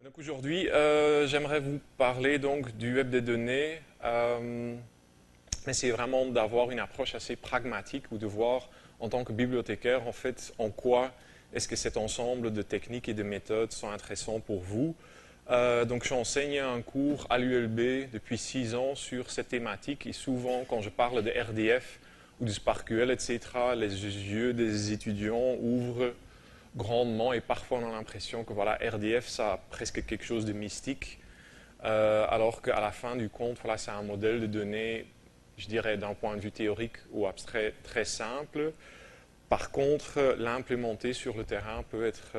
Donc aujourd'hui, j'aimerais vous parler donc du web des données, mais c'est vraiment d'avoir une approche assez pragmatique ou de voir en tant que bibliothécaire en fait en quoi est-ce que cet ensemble de techniques et de méthodes sont intéressants pour vous. Donc j'enseigne un cours à l'ULB depuis 6 ans sur cette thématique et souvent quand je parle de RDF ou de SparkQL, etc., les yeux des étudiants ouvrent grandement et parfois on a l'impression que voilà, RDF ça a presque quelque chose de mystique, alors qu'à la fin du compte, voilà, c'est un modèle de données, je dirais d'un point de vue théorique ou abstrait très simple. Par contre, l'implémenter sur le terrain peut être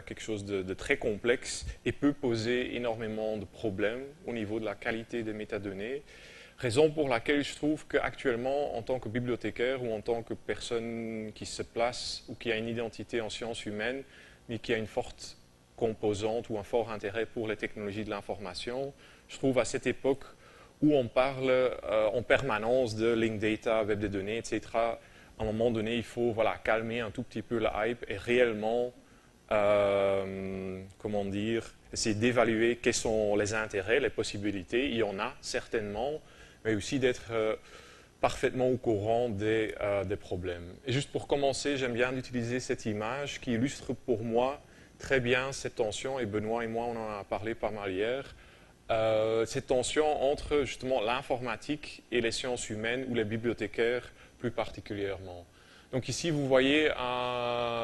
quelque chose de très complexe et peut poser énormément de problèmes au niveau de la qualité des métadonnées. Raison pour laquelle je trouve qu'actuellement, en tant que bibliothécaire ou en tant que personne qui se place ou qui a une identité en sciences humaines, mais qui a une forte composante ou un fort intérêt pour les technologies de l'information, je trouve à cette époque où on parle en permanence de link data, web des données, etc., à un moment donné, il faut calmer un tout petit peu la hype et réellement, comment dire, essayer d'évaluer quels sont les intérêts, les possibilités. Il y en a certainement, mais aussi d'être parfaitement au courant des problèmes. Et juste pour commencer, j'aime bien utiliser cette image qui illustre pour moi très bien cette tension, et Benoît et moi, on en a parlé pas mal hier, cette tension entre justement l'informatique et les sciences humaines ou les bibliothécaires plus particulièrement. Donc ici, vous voyez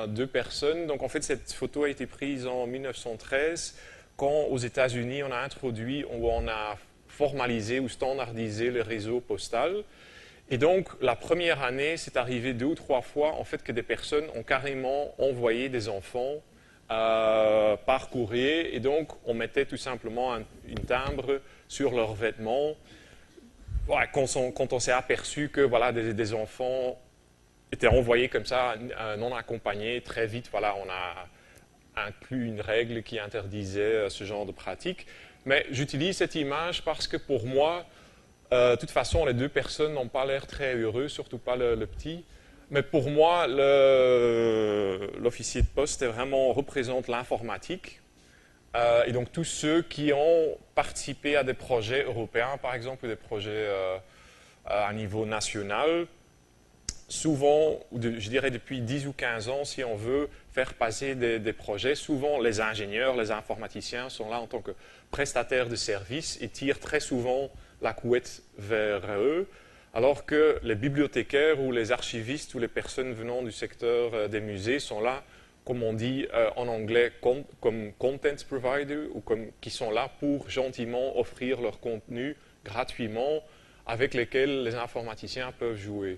deux personnes. Donc en fait, cette photo a été prise en 1913, quand aux États-Unis, on a introduit, ou on a formalisé ou standardisé le réseau postal. Et donc, la première année, c'est arrivé 2 ou 3 fois, en fait, que des personnes ont carrément envoyé des enfants par courrier. Et donc, on mettait tout simplement une timbre sur leurs vêtements. Voilà, quand on s'est aperçu que voilà, des enfants étaient envoyés comme ça, non accompagnés, très vite, voilà, on a inclus une règle qui interdisait ce genre de pratique. Mais j'utilise cette image parce que pour moi, de toute façon, les deux personnes n'ont pas l'air très heureux, surtout pas le petit. Mais pour moi, l'officier de poste représente l'informatique. Et donc tous ceux qui ont participé à des projets européens, par exemple, ou des projets à niveau national, souvent, je dirais depuis 10 ou 15 ans, si on veut faire passer des projets, souvent les ingénieurs, les informaticiens sont là en tant que prestataires de services et tirent très souvent la couette vers eux, alors que les bibliothécaires ou les archivistes ou les personnes venant du secteur des musées sont là, comme on dit en anglais, comme content provider, ou qui sont là pour gentiment offrir leur contenu gratuitement, avec lesquels les informaticiens peuvent jouer.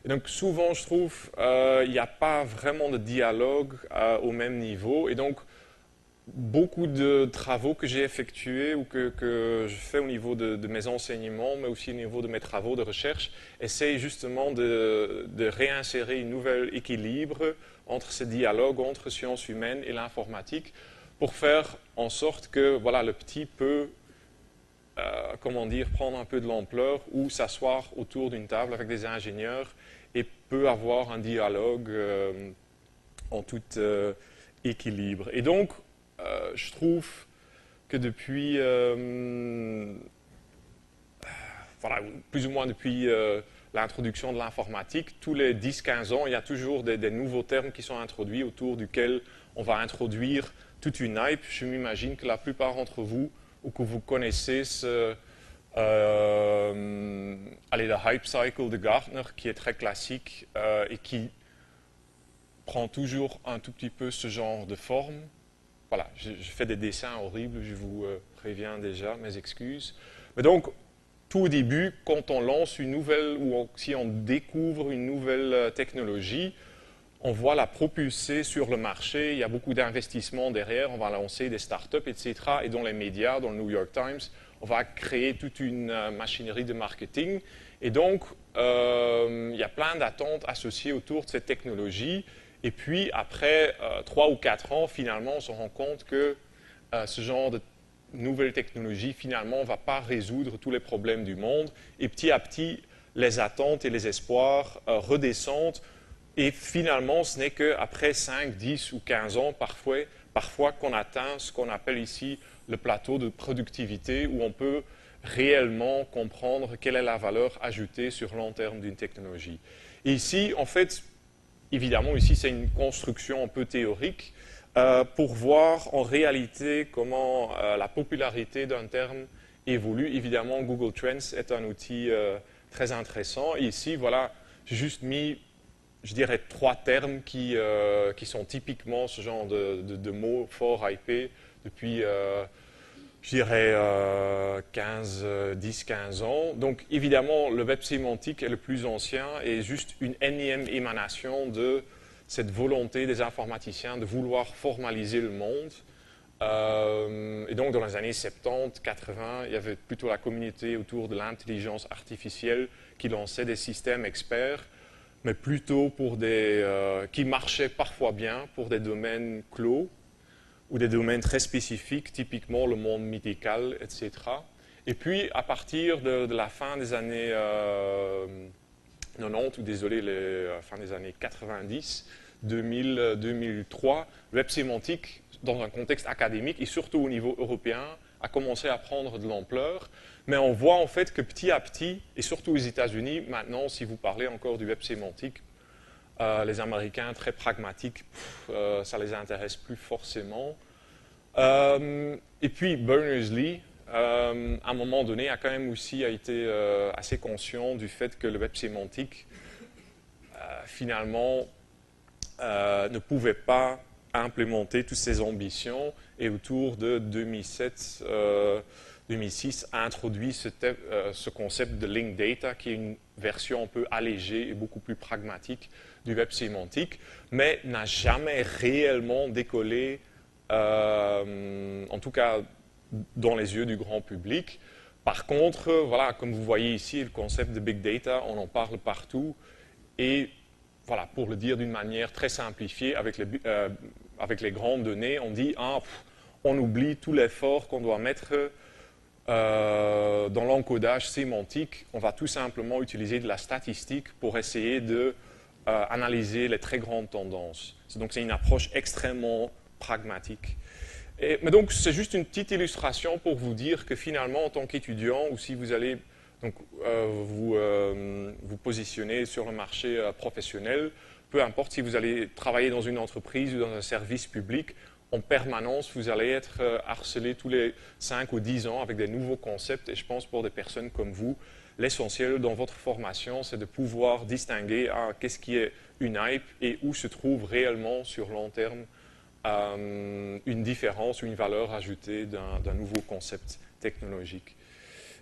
Et donc souvent, je trouve, il n'y a pas vraiment de dialogue au même niveau. Et donc, beaucoup de travaux que j'ai effectués ou que je fais au niveau de mes enseignements, mais aussi au niveau de mes travaux de recherche, essayent justement de réinsérer un nouvel équilibre entre ce dialogue entre sciences humaines et l'informatique pour faire en sorte que voilà, le petit peut comment dire, prendre un peu de l'ampleur ou s'asseoir autour d'une table avec des ingénieurs et peut avoir un dialogue en tout équilibre. Et donc, je trouve que depuis, voilà, plus ou moins depuis l'introduction de l'informatique, tous les 10-15 ans, il y a toujours des nouveaux termes qui sont introduits autour duquel on va introduire toute une hype. Je m'imagine que la plupart d'entre vous, ou que vous connaissez le hype cycle de Gartner, qui est très classique et qui prend toujours un tout petit peu ce genre de forme. Voilà, je fais des dessins horribles, je vous préviens déjà, mes excuses. Mais donc, tout au début, quand on lance une nouvelle, ou si on découvre une nouvelle technologie, on va la propulser sur le marché, il y a beaucoup d'investissements derrière, on va lancer des startups, etc. Et dans les médias, dans le New York Times, on va créer toute une machinerie de marketing. Et donc, il y a plein d'attentes associées autour de cette technologie. Et puis, après 3 ou 4 ans, finalement, on se rend compte que ce genre de nouvelle technologie, finalement, ne va pas résoudre tous les problèmes du monde. Et petit à petit, les attentes et les espoirs redescendent. Et finalement, ce n'est qu'après 5, 10 ou 15 ans, parfois qu'on atteint ce qu'on appelle ici le plateau de productivité, où on peut réellement comprendre quelle est la valeur ajoutée sur long terme d'une technologie. Et ici, en fait, évidemment, ici c'est une construction un peu théorique pour voir en réalité comment la popularité d'un terme évolue. Évidemment, Google Trends est un outil très intéressant. Et ici, voilà, j'ai juste mis, je dirais, 3 termes qui sont typiquement ce genre de mots fort hypés depuis, je dirais, 10-15 ans. Donc, évidemment, le web sémantique est le plus ancien et juste une énième émanation de cette volonté des informaticiens de vouloir formaliser le monde. Et donc, dans les années 70, 80, il y avait plutôt la communauté autour de l'intelligence artificielle qui lançait des systèmes experts, mais plutôt pour qui marchaient parfois bien pour des domaines clos ou des domaines très spécifiques, typiquement le monde médical, etc. Et puis, à partir de la fin des années 90, ou désolé, fin des années 90, 2000, 2003, le web sémantique, dans un contexte académique et surtout au niveau européen, a commencé à prendre de l'ampleur. Mais on voit en fait que petit à petit, et surtout aux États-Unis, maintenant, si vous parlez encore du web sémantique, les Américains très pragmatiques, ça ne les intéresse plus forcément. Et puis Berners-Lee, à un moment donné, a quand même aussi été assez conscient du fait que le web sémantique, finalement, ne pouvait pas implémenter toutes ses ambitions et autour de 2007-2006 a introduit ce concept de link data qui est une version un peu allégée et beaucoup plus pragmatique du web sémantique, mais n'a jamais réellement décollé, en tout cas dans les yeux du grand public. Par contre, voilà, comme vous voyez ici, le concept de big data, on en parle partout et voilà, pour le dire d'une manière très simplifiée, avec les grandes données, on dit on oublie tout l'effort qu'on doit mettre dans l'encodage sémantique. On va tout simplement utiliser de la statistique pour essayer d'analyser les très grandes tendances. Donc c'est une approche extrêmement pragmatique. Mais donc c'est juste une petite illustration pour vous dire que finalement, en tant qu'étudiant, ou si vous allez donc, vous positionnez sur le marché professionnel, peu importe si vous allez travailler dans une entreprise ou dans un service public, en permanence, vous allez être harcelé tous les 5 ou 10 ans avec des nouveaux concepts. Et je pense pour des personnes comme vous, l'essentiel dans votre formation, c'est de pouvoir distinguer qu'est-ce qui est une hype et où se trouve réellement sur long terme une différence ou une valeur ajoutée d'un nouveau concept technologique.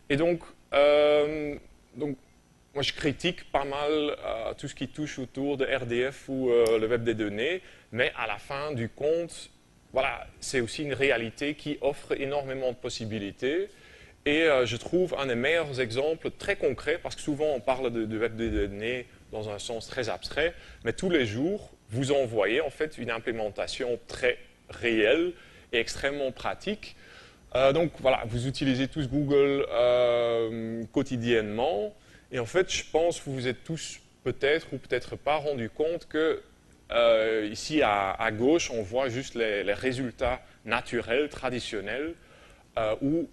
Et donc, moi je critique pas mal tout ce qui touche autour de RDF ou le web des données, mais à la fin du compte, voilà, c'est aussi une réalité qui offre énormément de possibilités. Et je trouve un des meilleurs exemples très concrets, parce que souvent on parle de web des données dans un sens très abstrait, mais tous les jours, vous envoyez en fait une implémentation très réelle et extrêmement pratique. Donc voilà, vous utilisez tous Google quotidiennement et en fait je pense que vous vous êtes tous peut-être ou peut-être pas rendu compte que ici à gauche on voit juste les résultats naturels, traditionnels où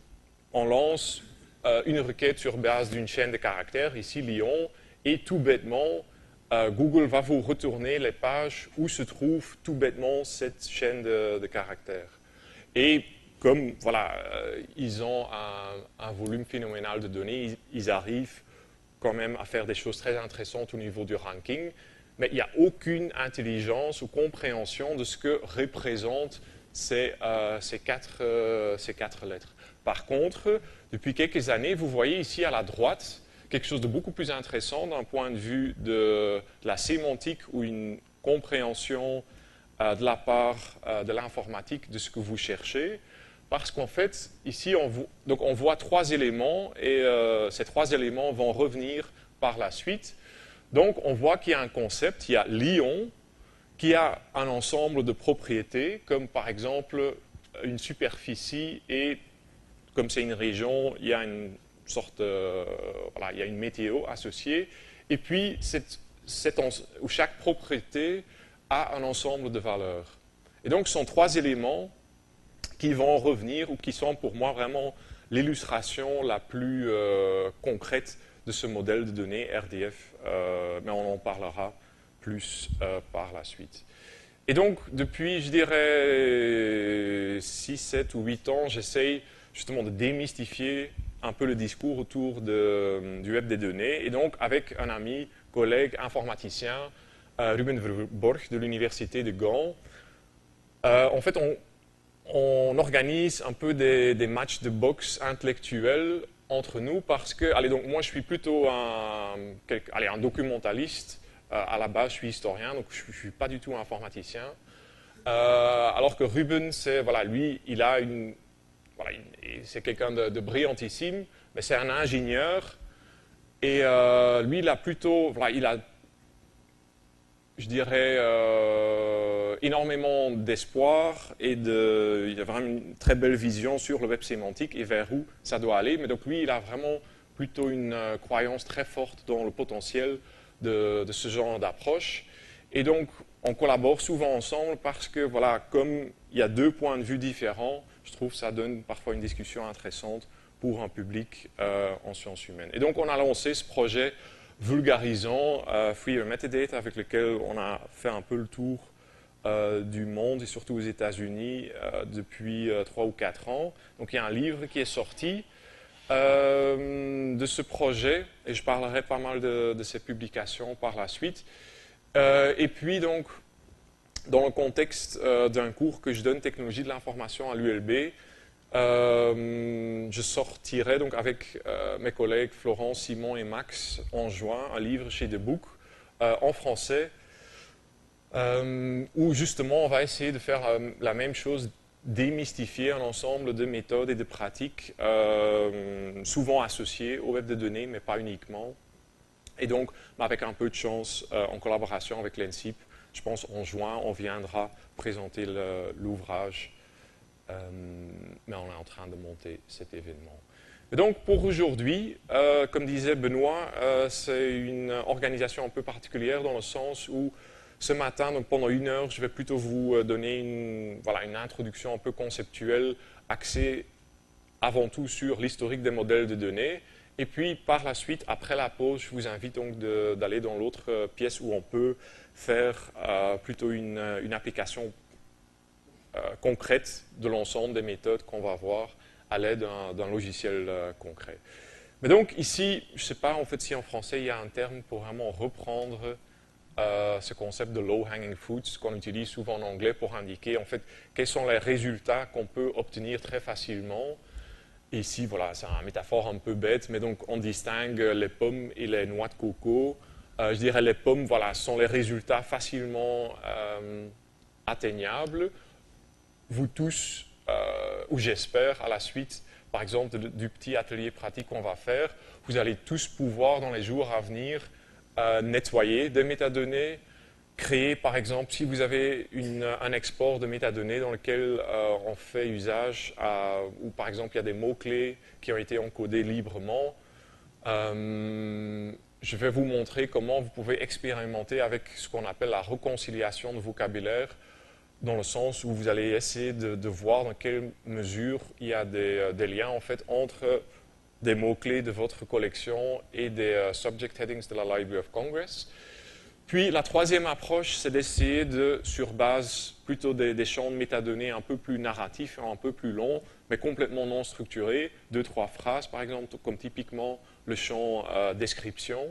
on lance une requête sur base d'une chaîne de caractères, ici Lyon, et tout bêtement Google va vous retourner les pages où se trouve tout bêtement cette chaîne de caractères. Et comme voilà, ils ont un volume phénoménal de données, ils arrivent quand même à faire des choses très intéressantes au niveau du ranking, mais il n'y a aucune intelligence ou compréhension de ce que représentent ces 4 lettres. Par contre, depuis quelques années, vous voyez ici à la droite quelque chose de beaucoup plus intéressant d'un point de vue de la sémantique ou une compréhension de la part de l'informatique de ce que vous cherchez. Parce qu'en fait, ici, on voit 3 éléments et ces 3 éléments vont revenir par la suite. Donc, on voit qu'il y a un concept, il y a Lyon, qui a un ensemble de propriétés, comme par exemple une superficie et, comme c'est une région, il y a une sorte, voilà, il y a une météo associée. Et puis, où chaque propriété a un ensemble de valeurs. Et donc, ce sont trois éléments qui vont revenir ou qui sont pour moi vraiment l'illustration la plus concrète de ce modèle de données RDF, mais on en parlera plus par la suite. Et donc, depuis, je dirais, 6, 7 ou 8 ans, j'essaye justement de démystifier un peu le discours autour du web des données. Et donc, avec un ami, collègue, informaticien, Ruben Verborg de l'Université de Gand, en fait, on organise un peu des matchs de boxe intellectuels entre nous parce que, allez, donc moi je suis plutôt un documentaliste. À la base, je suis historien, donc je ne suis pas du tout informaticien. Alors que Ruben, lui, c'est quelqu'un de brillantissime, mais c'est un ingénieur. Et lui, il a plutôt, je dirais, énormément d'espoir et il a vraiment une très belle vision sur le web sémantique et vers où ça doit aller. Mais donc lui, il a vraiment plutôt une croyance très forte dans le potentiel de ce genre d'approche. Et donc, on collabore souvent ensemble parce que, comme il y a deux points de vue différents, je trouve que ça donne parfois une discussion intéressante pour un public en sciences humaines. Et donc, on a lancé ce projet vulgarisant Free Metadata avec lequel on a fait un peu le tour du monde et surtout aux États-Unis depuis 3 ou 4 ans. Donc, il y a un livre qui est sorti de ce projet et je parlerai pas mal de ces publications par la suite. Et puis donc, dans le contexte d'un cours que je donne, technologie de l'information à l'ULB, je sortirai donc avec mes collègues Florence, Simon et Max en juin un livre chez The Book en français où justement on va essayer de faire la même chose, démystifier un ensemble de méthodes et de pratiques souvent associées au web de données, mais pas uniquement. Et donc, avec un peu de chance, en collaboration avec l'ENSIP, je pense en juin, on viendra présenter l'ouvrage, mais on est en train de monter cet événement. Et donc, pour aujourd'hui, comme disait Benoît, c'est une organisation un peu particulière dans le sens où ce matin, donc pendant 1 heure, je vais plutôt vous donner une introduction un peu conceptuelle, axée avant tout sur l'historique des modèles de données. Et puis, par la suite, après la pause, je vous invite donc d'aller dans l'autre pièce où on peut faire plutôt une application concrète de l'ensemble des méthodes qu'on va voir à l'aide d'un logiciel concret. Mais donc, ici, je ne sais pas en fait si en français il y a un terme pour vraiment reprendre ce concept de low-hanging fruits qu'on utilise souvent en anglais pour indiquer en fait quels sont les résultats qu'on peut obtenir très facilement. Et ici, c'est une métaphore un peu bête, mais donc on distingue les pommes et les noix de coco. Je dirais les pommes, sont les résultats facilement atteignables. Vous tous, ou j'espère à la suite, par exemple du petit atelier pratique qu'on va faire, vous allez tous pouvoir dans les jours à venir nettoyer des métadonnées, créer par exemple, si vous avez un export de métadonnées dans lequel on fait usage, ou par exemple il y a des mots-clés qui ont été encodés librement, je vais vous montrer comment vous pouvez expérimenter avec ce qu'on appelle la réconciliation de vocabulaire, dans le sens où vous allez essayer de voir dans quelle mesure il y a des liens en fait entre des mots-clés de votre collection et des subject headings de la Library of Congress. Puis la troisième approche, c'est d'essayer sur base plutôt des champs de métadonnées un peu plus narratifs, un peu plus longs, mais complètement non structurés, 2-3 phrases par exemple, comme typiquement le champ description,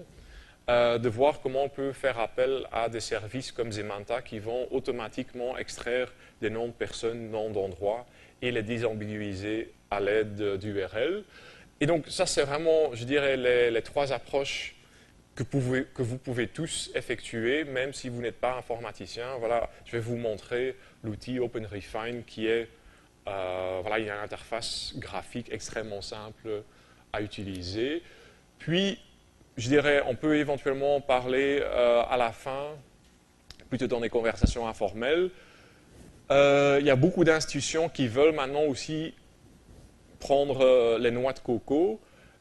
de voir comment on peut faire appel à des services comme Zemanta qui vont automatiquement extraire des noms de personnes, noms d'endroits et les désambiguïser à l'aide d'URL. Et donc ça c'est vraiment, je dirais, les trois approches que vous pouvez tous effectuer, même si vous n'êtes pas informaticien. Je vais vous montrer l'outil OpenRefine qui est, il y a une interface graphique extrêmement simple à utiliser. Puis, je dirais, on peut éventuellement parler à la fin, plutôt dans des conversations informelles. Il y a beaucoup d'institutions qui veulent maintenant aussi prendre les noix de coco.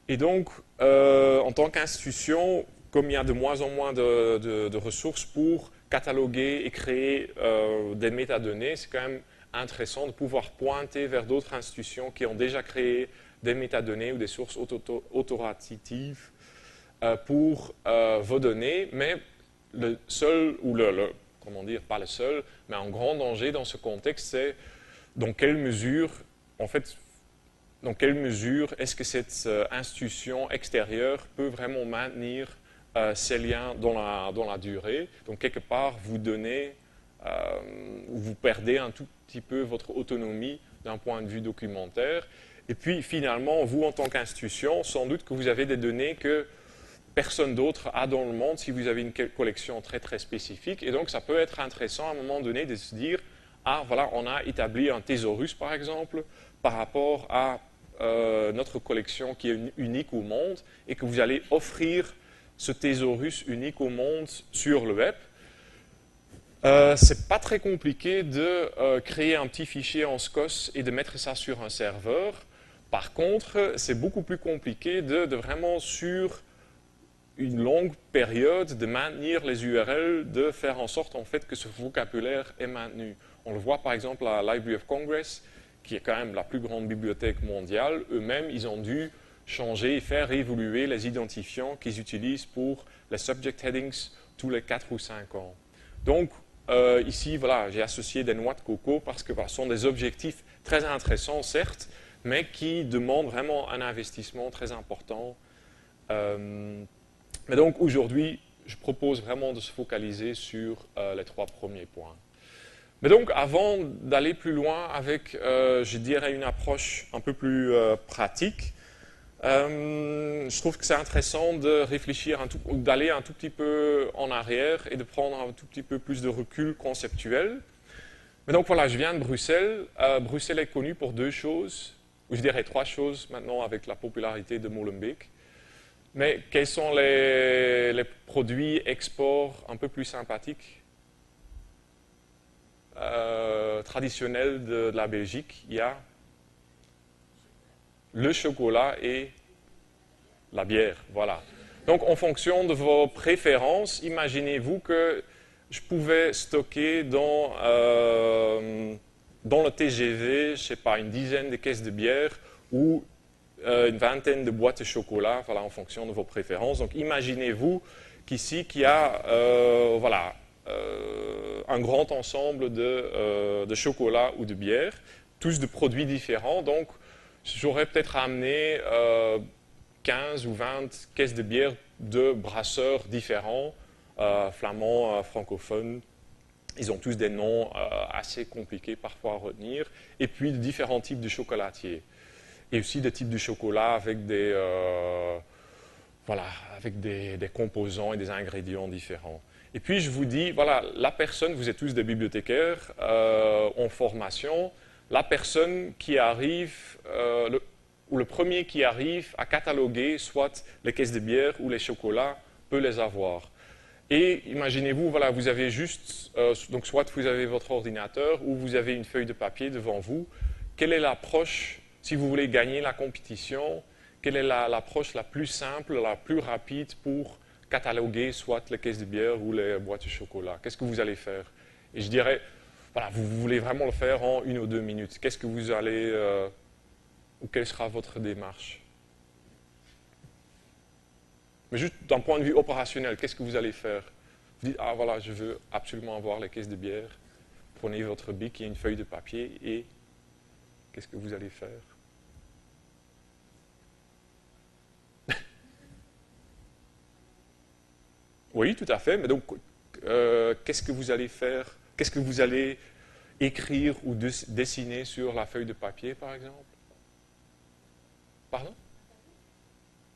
Et donc, en tant qu'institution, comme il y a de moins en moins de ressources pour cataloguer et créer des métadonnées, c'est quand même intéressant de pouvoir pointer vers d'autres institutions qui ont déjà créé des métadonnées ou des sources autoratives pour vos données, mais le seul, ou comment dire, pas le seul, mais un grand danger dans ce contexte, c'est dans quelle mesure, en fait, dans quelle mesure est-ce que cette institution extérieure peut vraiment maintenir ces liens dans la durée. Donc, quelque part, vous donnez, ou vous perdez un tout petit peu votre autonomie d'un point de vue documentaire. Et puis, finalement, vous, en tant qu'institution, sans doute que vous avez des données que personne d'autre a dans le monde si vous avez une collection très, très spécifique. Et donc, ça peut être intéressant, à un moment donné, de se dire, ah, voilà, on a établi un thésaurus, par exemple, par rapport à notre collection qui est unique au monde, et que vous allez offrir ce thésaurus unique au monde sur le web. C'est pas très compliqué de créer un petit fichier en SCOS et de mettre ça sur un serveur. Par contre, c'est beaucoup plus compliqué de vraiment sur une longue période de maintenir les URL, de faire en sorte en fait que ce vocabulaire est maintenu. On le voit par exemple à la Library of Congress, qui est quand même la plus grande bibliothèque mondiale. Eux-mêmes, ils ont dû changer et faire évoluer les identifiants qu'ils utilisent pour les subject headings tous les 4 ou 5 ans. Donc, ici, voilà, j'ai associé des noix de coco parce que ce sont des objectifs très intéressants, certes, mais qui demandent vraiment un investissement très important. Mais donc, aujourd'hui, je propose vraiment de se focaliser sur les 3 premiers points. Mais donc, avant d'aller plus loin avec, je dirais, une approche un peu plus pratique, je trouve que c'est intéressant de réfléchir, d'aller un tout petit peu en arrière et de prendre un tout petit peu plus de recul conceptuel. Mais donc voilà, je viens de Bruxelles. Bruxelles est connue pour 2 choses, ou je dirais 3 choses maintenant avec la popularité de Molenbeek. Mais quels sont les produits export un peu plus sympathiques traditionnels de la Belgique? Il y a le chocolat et la bière, voilà. Donc, en fonction de vos préférences, imaginez-vous que je pouvais stocker dans le TGV, je ne sais pas, une dizaine de caisses de bière ou une vingtaine de boîtes de chocolat, voilà, en fonction de vos préférences. Donc, imaginez-vous qu'ici, qu'il y a, voilà, un grand ensemble de chocolat ou de bière, tous de produits différents. Donc, j'aurais peut-être amené 15 ou 20 caisses de bière de brasseurs différents, flamands, francophones. Ils ont tous des noms assez compliqués parfois à retenir. Et puis de différents types de chocolatiers. Et aussi des types de chocolat avec des, voilà, avec des composants et des ingrédients différents. Et puis je vous dis, voilà, la personne, vous êtes tous des bibliothécaires en formation, la personne qui arrive, ou le premier qui arrive à cataloguer soit les caisses de bière ou les chocolats peut les avoir. Et imaginez-vous, voilà, vous avez juste, donc soit vous avez votre ordinateur ou vous avez une feuille de papier devant vous. Quelle est l'approche, si vous voulez gagner la compétition, quelle est l'approche la plus simple, la plus rapide pour cataloguer soit les caisses de bière ou les boîtes de chocolat? Qu'est-ce que vous allez faire? Et je dirais, voilà, vous voulez vraiment le faire en 1 ou 2 minutes. Qu'est-ce que vous allez, ou quelle sera votre démarche? Mais juste d'un point de vue opérationnel, qu'est-ce que vous allez faire? Vous dites, ah voilà, je veux absolument avoir les caisses de bière. Prenez votre bic et une feuille de papier et qu'est-ce que vous allez faire? Oui, tout à fait. Mais donc, qu'est-ce que vous allez faire? Qu'est-ce que vous allez écrire ou dessiner sur la feuille de papier, par exemple? Pardon?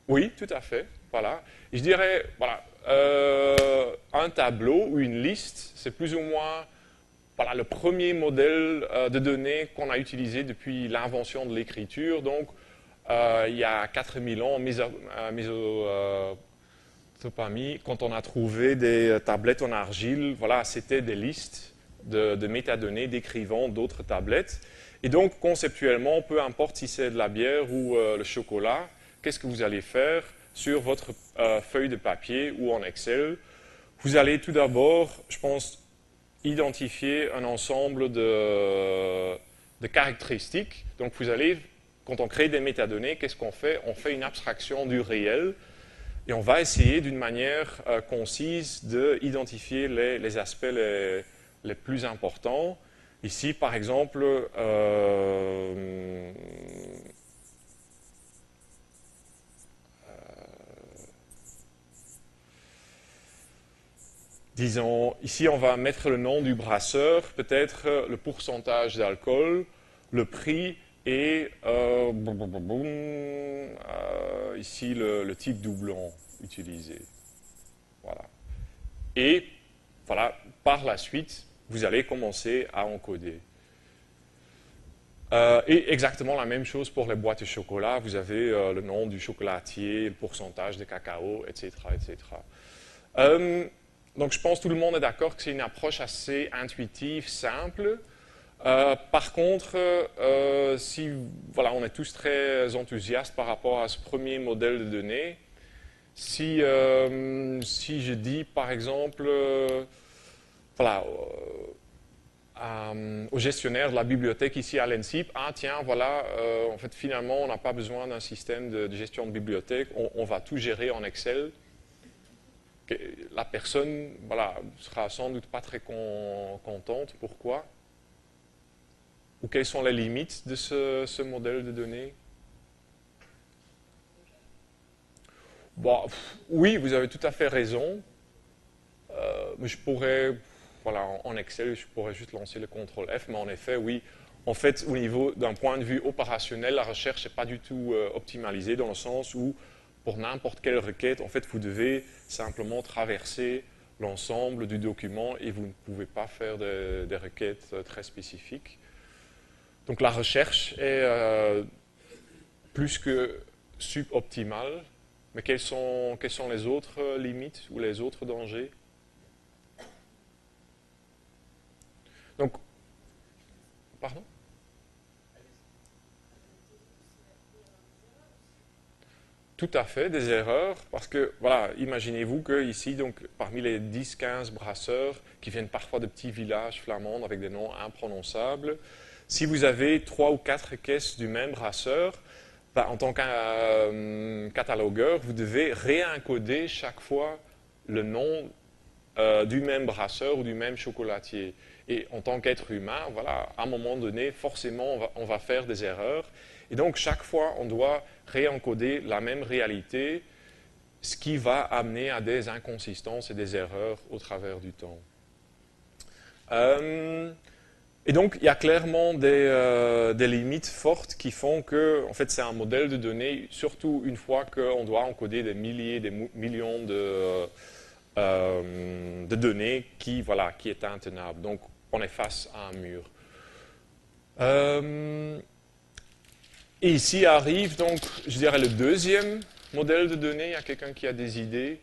Oui, tout à fait. Voilà. Et je dirais, voilà, un tableau ou une liste, c'est plus ou moins voilà, le premier modèle de données qu'on a utilisé depuis l'invention de l'écriture. Donc, il y a 4000 ans, Mésopotamie, quand on a trouvé des tablettes en argile, voilà, c'était des listes de métadonnées décrivant d'autres tablettes. Et donc, conceptuellement, peu importe si c'est de la bière ou le chocolat, qu'est-ce que vous allez faire sur votre feuille de papier ou en Excel? vous allez tout d'abord, je pense, identifier un ensemble de caractéristiques. Donc vous allez, quand on crée des métadonnées, qu'est-ce qu'on fait? On fait une abstraction du réel et on va essayer d'une manière concise d'identifier les aspects les plus importants. Ici, par exemple, disons, ici on va mettre le nom du brasseur, peut-être le pourcentage d'alcool, le prix et ici le type doublon utilisé. Voilà. Et voilà, par la suite, vous allez commencer à encoder. Et exactement la même chose pour les boîtes de chocolat. Vous avez le nom du chocolatier, le pourcentage de cacao, etc. etc. Donc je pense que tout le monde est d'accord que c'est une approche assez intuitive, simple. Par contre, si voilà, on est tous très enthousiastes par rapport à ce premier modèle de données, si je dis par exemple, voilà, au gestionnaire de la bibliothèque ici à l'ENSIP, ah tiens, voilà, en fait finalement on n'a pas besoin d'un système de gestion de bibliothèque, on va tout gérer en Excel. La personne, voilà, sera sans doute pas très contente. Pourquoi? Ou quelles sont les limites de ce modèle de données? Bon, oui, vous avez tout à fait raison. Mais je pourrais, voilà, en Excel, je pourrais juste lancer le CTRL F. Mais en effet, oui, en fait, au niveau d'un point de vue opérationnel, la recherche n'est pas du tout optimalisée dans le sens où, pour n'importe quelle requête, en fait, vous devez simplement traverser l'ensemble du document et vous ne pouvez pas faire des requêtes très spécifiques. Donc la recherche est plus que suboptimale, mais quelles sont les autres limites ou les autres dangers? Donc, pardon? Tout à fait, des erreurs, parce que, voilà, imaginez-vous que ici, donc, parmi les 10-15 brasseurs, qui viennent parfois de petits villages flamands avec des noms imprononçables, si vous avez 3 ou 4 caisses du même brasseur, ben, en tant que catalogueur, vous devez réencoder chaque fois le nom du même brasseur ou du même chocolatier. Et en tant qu'être humain, voilà, à un moment donné, forcément, on va faire des erreurs. Et donc, chaque fois, on doit réencoder la même réalité, ce qui va amener à des inconsistances et des erreurs au travers du temps. Et donc, il y a clairement des limites fortes qui font que, en fait, c'est un modèle de données, surtout une fois qu'on doit encoder des milliers, des millions de données qui est intenable. Donc, on est face à un mur. Et ici arrive donc, je dirais, le deuxième modèle de données. Il y a quelqu'un qui a des idées.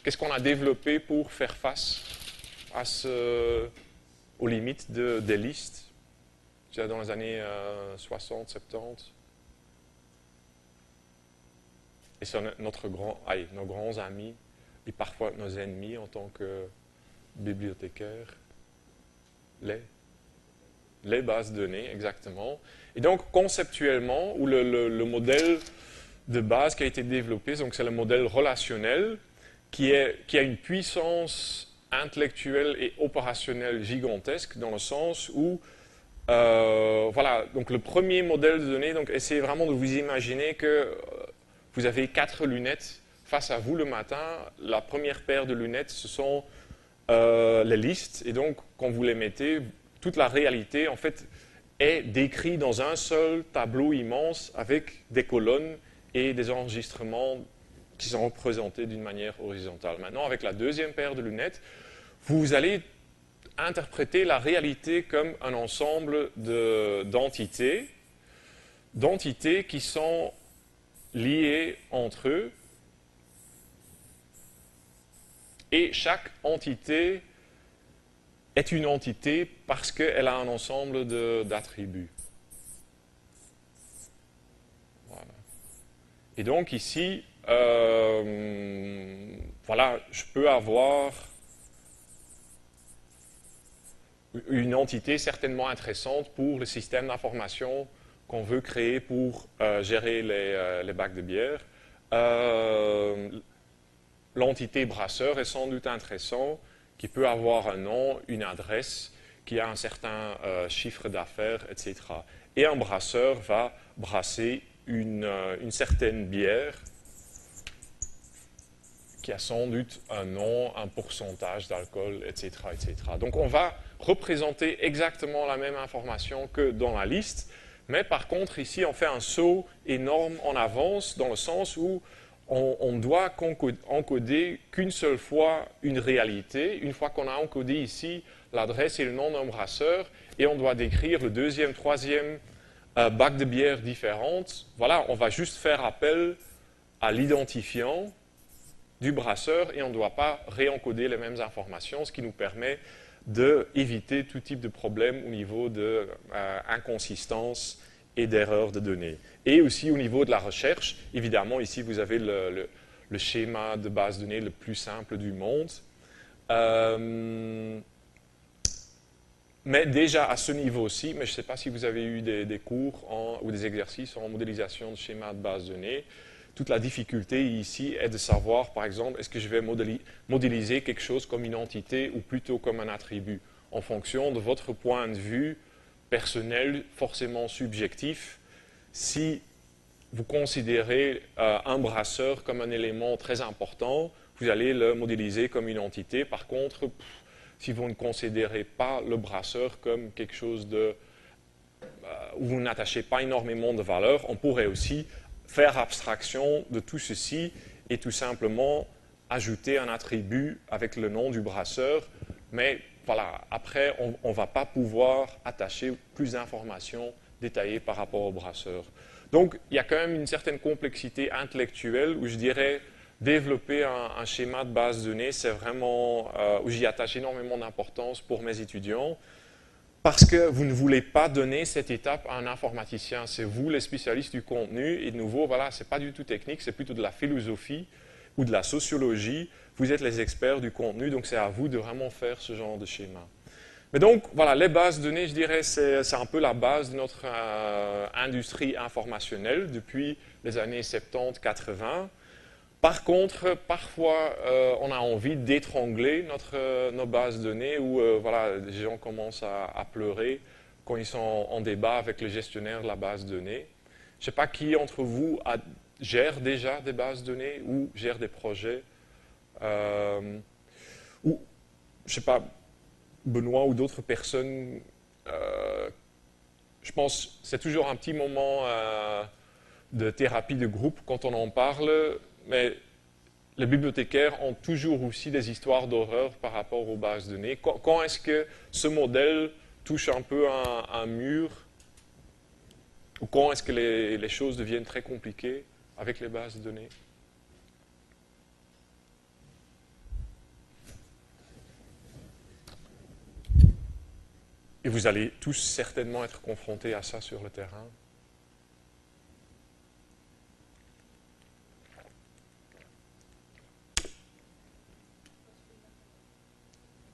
Qu'est-ce qu'on a développé pour faire face à aux limites des listes, je dirais dans les années 60, 70? Et c'est nos grands amis et parfois nos ennemis en tant que bibliothécaires. Les bases de données, exactement. Et donc, conceptuellement, ou le modèle de base qui a été développé, donc c'est le modèle relationnel, qui a une puissance intellectuelle et opérationnelle gigantesque, dans le sens où, voilà, donc le premier modèle de données, donc essayez vraiment de vous imaginer que vous avez 4 lunettes face à vous le matin. La première paire de lunettes, ce sont les listes, et donc, quand vous les mettez, toute la réalité, en fait, est décrite dans un seul tableau immense avec des colonnes et des enregistrements qui sont représentés d'une manière horizontale. Maintenant, avec la deuxième paire de lunettes, vous allez interpréter la réalité comme un ensemble d'entités qui sont liées entre eux, et chaque entité est une entité parce qu'elle a un ensemble d'attributs. Voilà. Et donc ici, voilà, je peux avoir une entité certainement intéressante pour le système d'information qu'on veut créer pour gérer les bacs de bière. L'entité brasseur est sans doute intéressant, qui peut avoir un nom, une adresse, qui a un certain chiffre d'affaires, etc. Et un brasseur va brasser une certaine bière qui a sans doute un nom, un pourcentage d'alcool, etc., etc. Donc on va représenter exactement la même information que dans la liste, mais par contre ici on fait un saut énorme en avance dans le sens où on doit encoder qu'une seule fois une réalité. Une fois qu'on a encodé ici l'adresse et le nom d'un brasseur, et on doit décrire le deuxième, troisième bac de bière différentes, voilà, on va juste faire appel à l'identifiant du brasseur et on ne doit pas réencoder les mêmes informations, ce qui nous permet d'éviter tout type de problème au niveau de inconsistance et d'erreurs de données. Et aussi au niveau de la recherche, évidemment, ici vous avez le schéma de base de données le plus simple du monde. Mais déjà à ce niveau-ci, mais je ne sais pas si vous avez eu des cours ou des exercices en modélisation de schéma de base de données. Toute la difficulté ici est de savoir, par exemple, est-ce que je vais modéliser quelque chose comme une entité ou plutôt comme un attribut, en fonction de votre point de vue personnel, forcément subjectif. Si vous considérez un brasseur comme un élément très important, vous allez le modéliser comme une entité. Par contre, si vous ne considérez pas le brasseur comme quelque chose où vous n'attachez pas énormément de valeur, on pourrait aussi faire abstraction de tout ceci et tout simplement ajouter un attribut avec le nom du brasseur. Mais voilà, après, on ne va pas pouvoir attacher plus d'informations détaillées par rapport au brasseur. Donc, il y a quand même une certaine complexité intellectuelle où je dirais développer un schéma de base de données, c'est vraiment où j'y attache énormément d'importance pour mes étudiants. Parce que vous ne voulez pas donner cette étape à un informaticien. C'est vous les spécialistes du contenu. Et de nouveau, voilà, ce n'est pas du tout technique, c'est plutôt de la philosophie ou de la sociologie. Vous êtes les experts du contenu, donc c'est à vous de vraiment faire ce genre de schéma. Mais donc, voilà, les bases de données, je dirais, c'est un peu la base de notre industrie informationnelle depuis les années 70-80. Par contre, parfois, on a envie d'étrangler nos bases de données où voilà, les gens commencent à pleurer quand ils sont en débat avec le gestionnaire de la base de données. Je ne sais pas qui entre vous gère déjà des bases de données ou gère des projets. Ou, je ne sais pas, Benoît ou d'autres personnes. Je pense que c'est toujours un petit moment de thérapie de groupe quand on en parle. Mais les bibliothécaires ont toujours aussi des histoires d'horreur par rapport aux bases de données. Quand est-ce que ce modèle touche un peu un mur? Ou quand est-ce que les choses deviennent très compliquées avec les bases de données? Et vous allez tous certainement être confrontés à ça sur le terrain.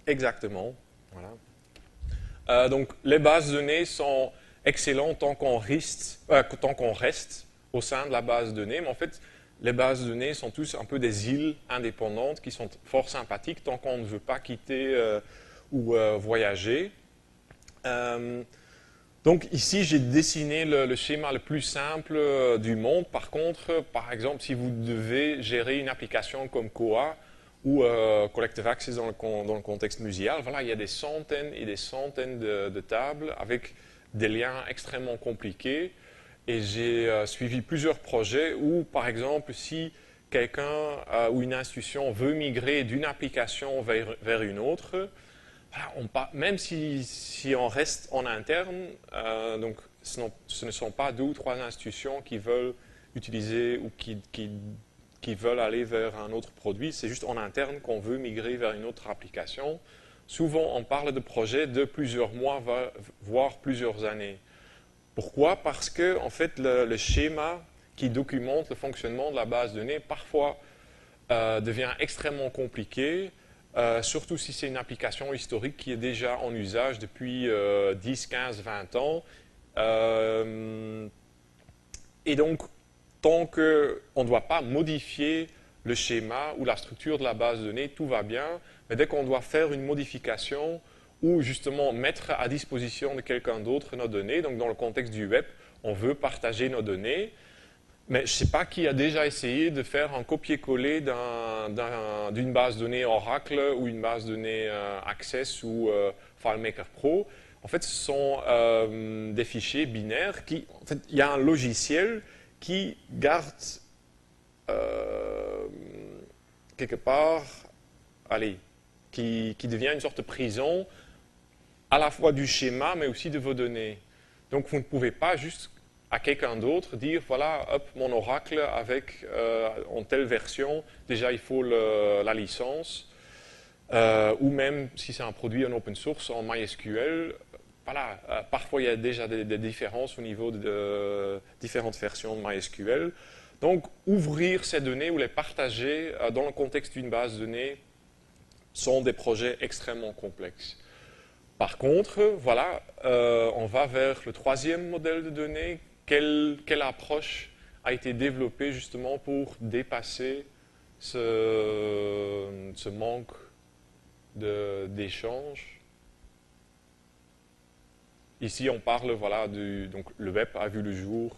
Exactement. Voilà. Donc, les bases de données sont excellentes tant qu'on reste au sein de la base de données. Mais en fait, les bases de données sont tous un peu des îles indépendantes qui sont fort sympathiques tant qu'on ne veut pas quitter ou voyager. Donc ici, j'ai dessiné le schéma le plus simple du monde. Par contre, par exemple, si vous devez gérer une application comme Koa, ou Collective Access dans le contexte muséal, voilà, il y a des centaines et des centaines de tables avec des liens extrêmement compliqués. Et j'ai suivi plusieurs projets où, par exemple, si quelqu'un ou une institution veut migrer d'une application vers une autre, voilà, même si on reste en interne, donc ce ne sont pas 2 ou 3 institutions qui veulent utiliser ou qui veulent aller vers un autre produit, c'est juste en interne qu'on veut migrer vers une autre application. Souvent, on parle de projets de plusieurs mois, voire plusieurs années. Pourquoi? Parce que, en fait, le schéma qui documente le fonctionnement de la base de données, parfois, devient extrêmement compliqué, surtout si c'est une application historique qui est déjà en usage depuis 10, 15, 20 ans. Et donc, tant qu'on ne doit pas modifier le schéma ou la structure de la base de données, tout va bien. Mais dès qu'on doit faire une modification ou justement mettre à disposition de quelqu'un d'autre nos données, donc dans le contexte du web, on veut partager nos données, mais je ne sais pas qui a déjà essayé de faire un copier-coller d'une base de données Oracle ou une base de données Access ou FileMaker Pro. En fait, ce sont des fichiers binaires qui, en fait, il y a un logiciel qui garde quelque part, allez, qui devient une sorte de prison à la fois du schéma mais aussi de vos données. Donc vous ne pouvez pas juste à quelqu'un d'autre dire voilà, hop, mon oracle avec en telle version, déjà il faut la licence, ou même si c'est un produit en open source en MySQL, voilà, parfois il y a déjà des différences au niveau de différentes versions de MySQL. Donc ouvrir ces données ou les partager dans le contexte d'une base de données sont des projets extrêmement complexes. Par contre, voilà, on va vers le troisième modèle de données. Quelle approche a été développée justement pour dépasser ce manque d'échange? Ici, on parle, voilà, donc le web a vu le jour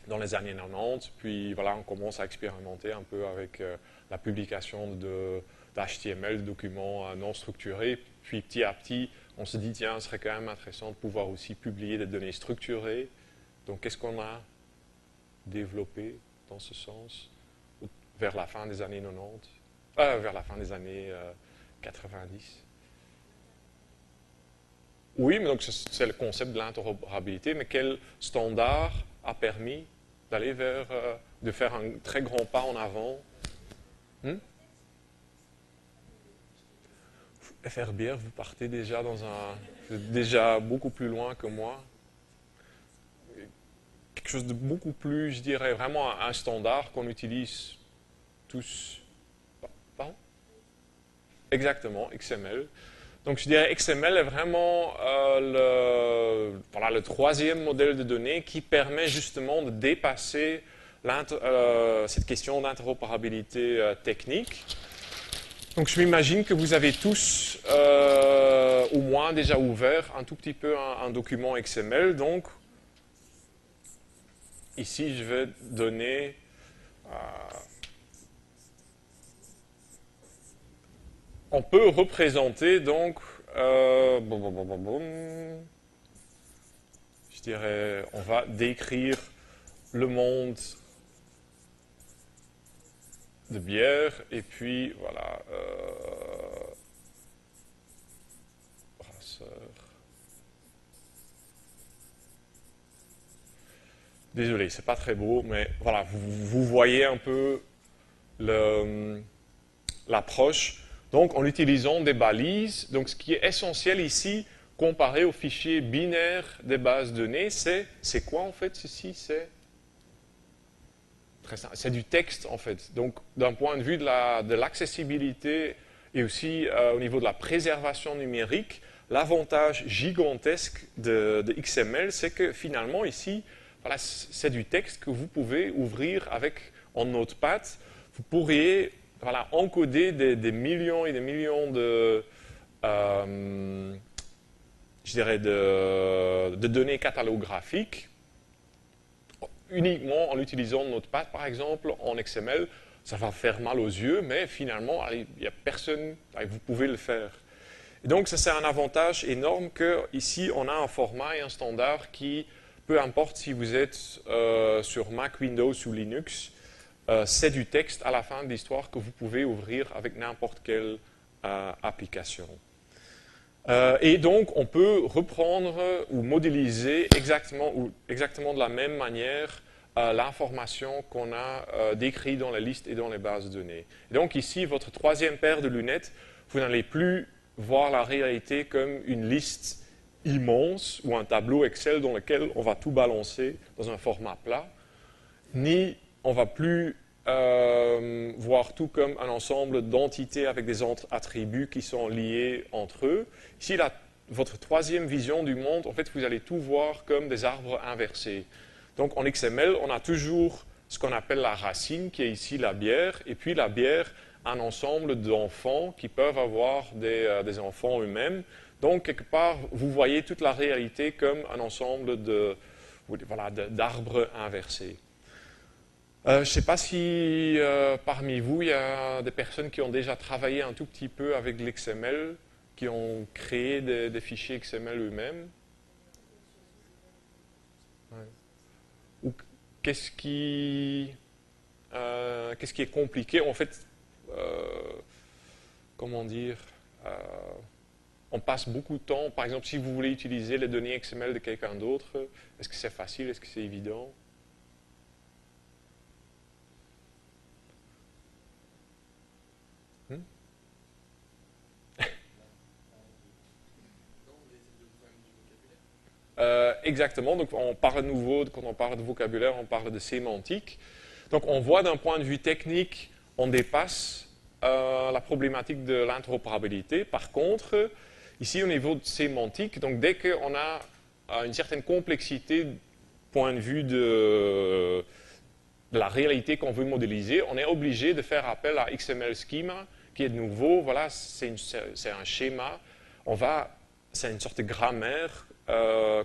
dans les années 90, puis voilà, on commence à expérimenter un peu avec la publication d'HTML, de documents non structurés, puis petit à petit, on se dit, tiens, ce serait quand même intéressant de pouvoir aussi publier des données structurées. Donc, qu'est-ce qu'on a développé dans ce sens vers la fin des années 90, vers la fin des années 90? Oui, mais donc c'est le concept de l'interopérabilité, mais quel standard a permis d'aller vers, de faire un très grand pas en avant? FRBR, vous partez déjà déjà beaucoup plus loin que moi. Quelque chose de beaucoup plus, je dirais, vraiment un standard qu'on utilise tous. Pardon? Exactement, XML. Donc je dirais XML est vraiment le troisième modèle de données qui permet justement de dépasser cette question d'interopérabilité technique. Donc je m'imagine que vous avez tous au moins déjà ouvert un tout petit peu un document XML. Donc ici je vais donner on peut représenter donc je dirais on va décrire le monde de bière, et puis voilà, brasseur. Désolé, c'est pas très beau, mais voilà, vous voyez un peu l'approche. Donc, en utilisant des balises, donc ce qui est essentiel ici, comparé aux fichiers binaires des bases de données, c'est quoi en fait ceci? C'est du texte en fait. Donc d'un point de vue de l'accessibilité et aussi au niveau de la préservation numérique, l'avantage gigantesque de XML, c'est que finalement ici, voilà, c'est du texte que vous pouvez ouvrir en Notepad. Vous pourriez voilà, encoder des millions et des millions de données catalographiques uniquement en utilisant Notepad, par exemple, en XML. Ça va faire mal aux yeux, mais finalement, il n'y a personne, vous pouvez le faire. Et donc, ça, c'est un avantage énorme qu'ici, on a un format et un standard qui, peu importe si vous êtes sur Mac, Windows ou Linux, c'est du texte à la fin de l'histoire que vous pouvez ouvrir avec n'importe quelle application. Et donc, on peut reprendre ou modéliser exactement de la même manière l'information qu'on a décrite dans les listes et dans les bases de données. Et donc ici, votre troisième paire de lunettes, vous n'allez plus voir la réalité comme une liste immense ou un tableau Excel dans lequel on va tout balancer dans un format plat, ni on ne va plus voir tout comme un ensemble d'entités avec des attributs qui sont liés entre eux. Ici, votre troisième vision du monde, en fait, vous allez tout voir comme des arbres inversés. Donc en XML, on a toujours ce qu'on appelle la racine, qui est ici la bière, et puis la bière, un ensemble d'enfants qui peuvent avoir des enfants eux-mêmes. Donc quelque part, vous voyez toute la réalité comme un ensemble d'arbres inversés. Je ne sais pas si parmi vous, il y a des personnes qui ont déjà travaillé un tout petit peu avec l'XML, qui ont créé des fichiers XML eux-mêmes. Ouais. Ou qu'est-ce qui est compliqué? En fait, comment dire, on passe beaucoup de temps. Par exemple, si vous voulez utiliser les données XML de quelqu'un d'autre, est-ce que c'est facile? Est-ce que c'est évident? Exactement, donc on parle de nouveau, quand on parle de vocabulaire, on parle de sémantique. Donc on voit d'un point de vue technique, on dépasse la problématique de l'interopérabilité. Par contre, ici au niveau de sémantique, donc dès qu'on a une certaine complexité point de vue de la réalité qu'on veut modéliser, on est obligé de faire appel à XML Schema, qui est de nouveau, voilà, c'est un schéma, c'est une sorte de grammaire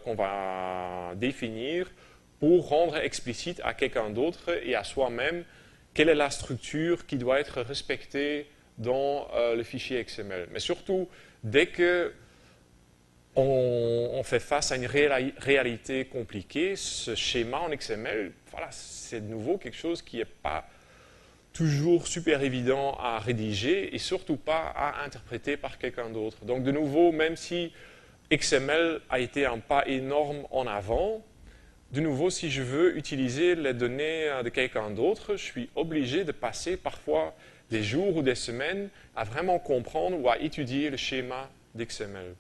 qu'on va définir pour rendre explicite à quelqu'un d'autre et à soi-même quelle est la structure qui doit être respectée dans le fichier XML. Mais surtout, dès que on fait face à une réalité compliquée, ce schéma en XML, voilà, c'est de nouveau quelque chose qui n'est pas toujours super évident à rédiger et surtout pas à interpréter par quelqu'un d'autre. Donc de nouveau, même si XML a été un pas énorme en avant, de nouveau, si je veux utiliser les données de quelqu'un d'autre, je suis obligé de passer parfois des jours ou des semaines à vraiment comprendre ou à étudier le schéma d'XML.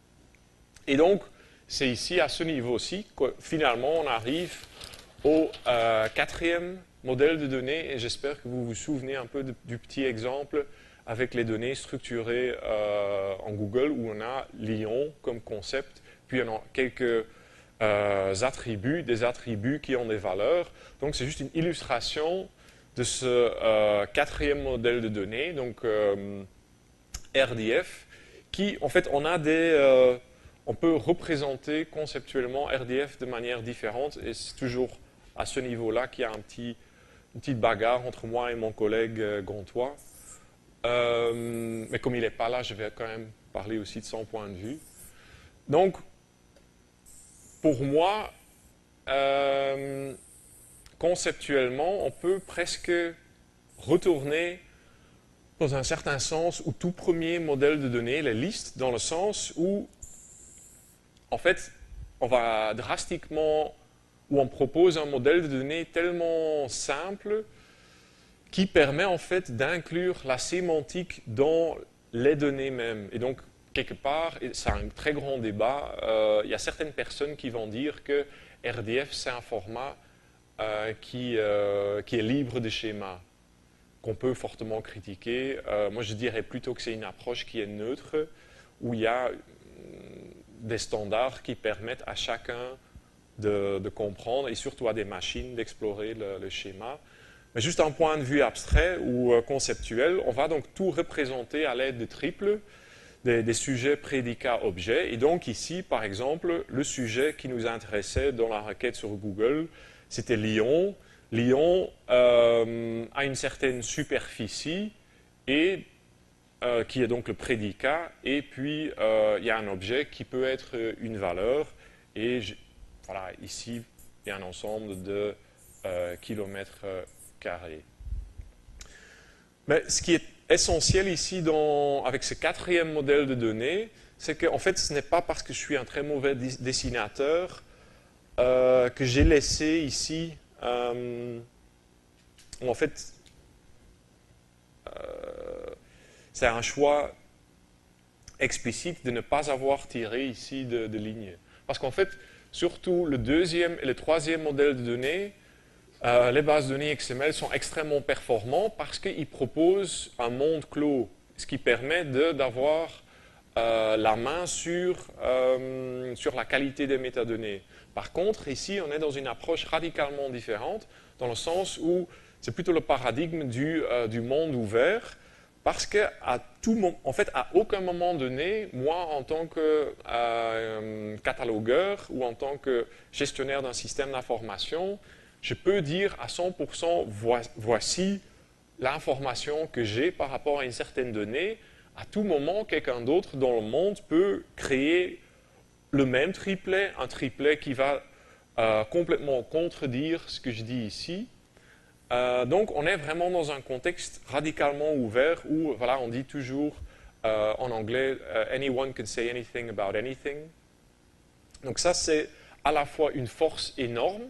Et donc, c'est ici, à ce niveau-ci, que finalement, on arrive au quatrième modèle de données, et j'espère que vous vous souvenez un peu du petit exemple avec les données structurées en Google, où on a Lyon comme concept, puis on a quelques attributs, des attributs qui ont des valeurs. Donc c'est juste une illustration de ce quatrième modèle de données, donc RDF, qui en fait on peut représenter conceptuellement RDF de manière différente, et c'est toujours à ce niveau-là qu'il y a une petite bagarre entre moi et mon collègue Gantois. Mais comme il n'est pas là, je vais quand même parler aussi de son point de vue. Donc, pour moi, conceptuellement, on peut presque retourner dans un certain sens au tout premier modèle de données, les listes, dans le sens où, en fait, on va drastiquement, où on propose un modèle de données tellement simple qui permet en fait d'inclure la sémantique dans les données mêmes. Et donc, quelque part, c'est un très grand débat, il y a certaines personnes qui vont dire que RDF, c'est un format qui est libre de schéma, qu'on peut fortement critiquer. Moi, je dirais plutôt que c'est une approche qui est neutre, où il y a des standards qui permettent à chacun de comprendre, et surtout à des machines d'explorer le schéma. Mais juste un point de vue abstrait ou conceptuel, on va donc tout représenter à l'aide de triples, des sujets prédicats-objets. Et donc ici, par exemple, le sujet qui nous intéressait dans la requête sur Google, c'était Lyon. Lyon a une certaine superficie et qui est donc le prédicat, et puis il y a un objet qui peut être une valeur, et voilà, ici il y a un ensemble de kilomètres carrés. Mais ce qui est essentiel ici avec ce quatrième modèle de données, c'est qu'en fait ce n'est pas parce que je suis un très mauvais dessinateur que j'ai laissé ici, en fait c'est un choix explicite de ne pas avoir tiré ici de ligne. Parce qu'en fait, surtout le deuxième et le troisième modèle de données, Les bases de données XML sont extrêmement performantes parce qu'ils proposent un monde clos, ce qui permet d'avoir la main sur la qualité des métadonnées. Par contre, ici, on est dans une approche radicalement différente, dans le sens où c'est plutôt le paradigme du monde ouvert, parce qu'à en fait, à aucun moment donné, moi, en tant que catalogueur ou en tant que gestionnaire d'un système d'information, je peux dire à 100% voici l'information que j'ai par rapport à une certaine donnée. À tout moment, quelqu'un d'autre dans le monde peut créer le même triplet, un triplet qui va complètement contredire ce que je dis ici. Donc on est vraiment dans un contexte radicalement ouvert où voilà, on dit toujours en anglais anyone can say anything about anything. Donc ça c'est à la fois une force énorme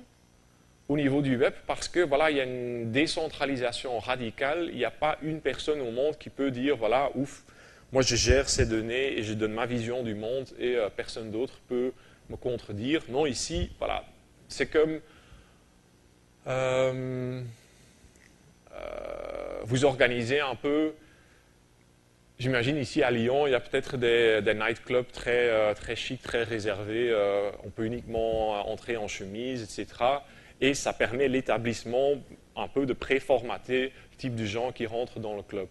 au niveau du web parce que voilà, il y a une décentralisation radicale, il n'y a pas une personne au monde qui peut dire voilà, ouf, moi je gère ces données et je donne ma vision du monde et personne d'autre peut me contredire. Non, ici, voilà, c'est comme vous organisez un peu, j'imagine ici à Lyon, il y a peut-être des nightclubs très chics, très réservés, on peut uniquement entrer en chemise, etc. Et ça permet l'établissement un peu de préformater le type de gens qui rentrent dans le club.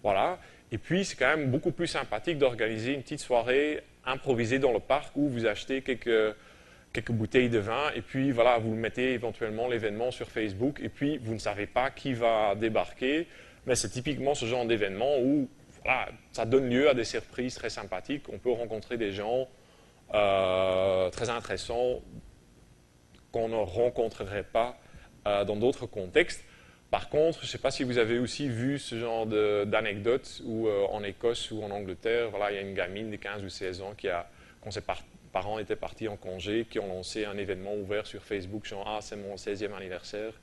Voilà. Et puis, c'est quand même beaucoup plus sympathique d'organiser une petite soirée improvisée dans le parc où vous achetez quelques bouteilles de vin et puis voilà, vous mettez éventuellement l'événement sur Facebook et puis vous ne savez pas qui va débarquer, mais c'est typiquement ce genre d'événement où voilà, ça donne lieu à des surprises très sympathiques. On peut rencontrer des gens très intéressants qu'on ne rencontrerait pas dans d'autres contextes. Par contre, je ne sais pas si vous avez aussi vu ce genre d'anecdote où en Écosse ou en Angleterre, voilà, il y a une gamine de 15 ou 16 ans quand ses parents étaient partis en congé, qui ont lancé un événement ouvert sur Facebook, genre « Ah, c'est mon 16e anniversaire ».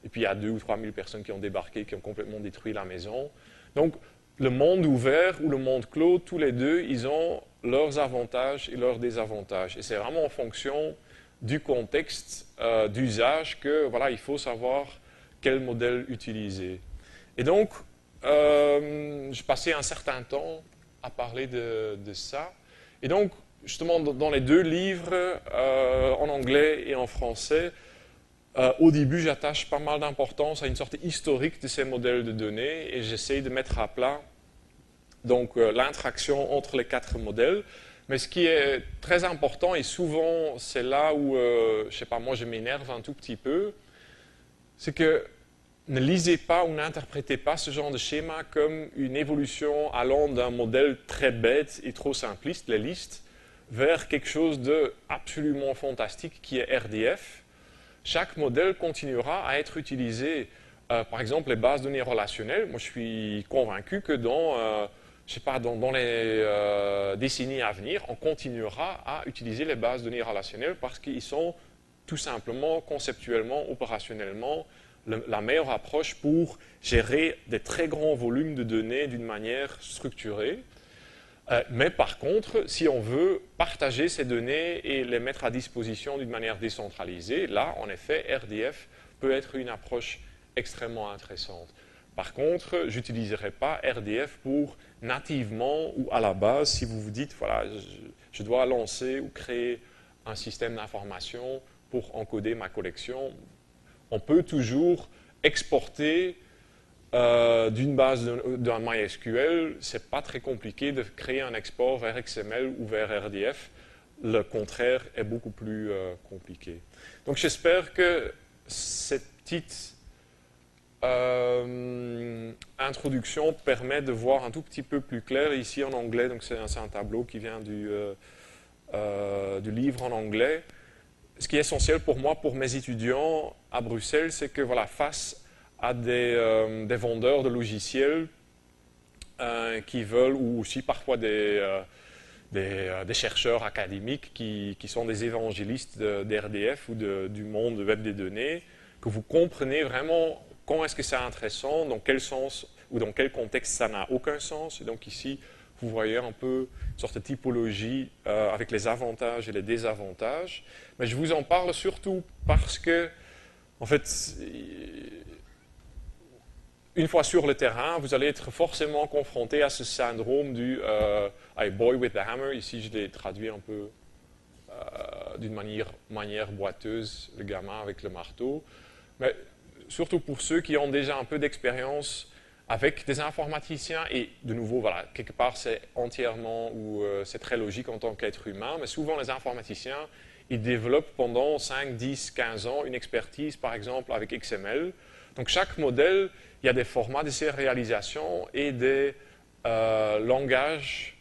Et puis il y a 2 ou 3 000 personnes qui ont débarqué, qui ont complètement détruit la maison. Donc, le monde ouvert ou le monde clos, tous les deux, ils ont leurs avantages et leurs désavantages. Et c'est vraiment en fonction du contexte d'usage que voilà, il faut savoir quel modèle utiliser. Et donc, je passais un certain temps à parler de ça. Et donc, justement, dans les deux livres, en anglais et en français, au début, j'attache pas mal d'importance à une sorte historique de ces modèles de données et j'essaie de mettre à plat donc l'interaction entre les 4 modèles. Mais ce qui est très important, et souvent c'est là où, je sais pas, moi je m'énerve un tout petit peu, c'est que ne lisez pas ou n'interprétez pas ce genre de schéma comme une évolution allant d'un modèle très bête et trop simpliste, les listes, vers quelque chose d'absolument fantastique qui est RDF. Chaque modèle continuera à être utilisé. Par exemple, les bases de données relationnelles, moi je suis convaincu que dans les décennies à venir, on continuera à utiliser les bases de données relationnelles parce qu'ils sont tout simplement, conceptuellement, opérationnellement, la meilleure approche pour gérer des très grands volumes de données d'une manière structurée. Mais par contre, si on veut partager ces données et les mettre à disposition d'une manière décentralisée, là, en effet, RDF peut être une approche extrêmement intéressante. Par contre, je n'utiliserai pas RDF pour nativement ou à la base, si vous vous dites, voilà, je dois lancer ou créer un système d'information pour encoder ma collection, on peut toujours exporter d'une base d'un MySQL, ce n'est pas très compliqué de créer un export vers XML ou vers RDF. Le contraire est beaucoup plus compliqué. Donc j'espère que cette petite introduction permet de voir un tout petit peu plus clair ici en anglais. Donc c'est un tableau qui vient du livre en anglais. Ce qui est essentiel pour moi, pour mes étudiants à Bruxelles, c'est que voilà, face à des vendeurs de logiciels qui veulent, ou aussi parfois des chercheurs académiques qui sont des évangélistes d'RDF ou du monde web des données, que vous comprenez vraiment quand est-ce que c'est intéressant, dans quel sens ou dans quel contexte ça n'a aucun sens. Et donc ici, vous voyez un peu une sorte de typologie avec les avantages et les désavantages. Mais je vous en parle surtout parce que En fait, une fois sur le terrain, vous allez être forcément confronté à ce syndrome du boy with the hammer. Ici, je l'ai traduit un peu d'une manière boiteuse, le gamin avec le marteau. Mais surtout pour ceux qui ont déjà un peu d'expérience avec des informaticiens, et de nouveau, voilà, quelque part c'est entièrement ou c'est très logique en tant qu'être humain, mais souvent les informaticiens, ils développent pendant 5, 10, 15 ans une expertise, par exemple, avec XML. Donc chaque modèle, il y a des formats de sérialisation et des langages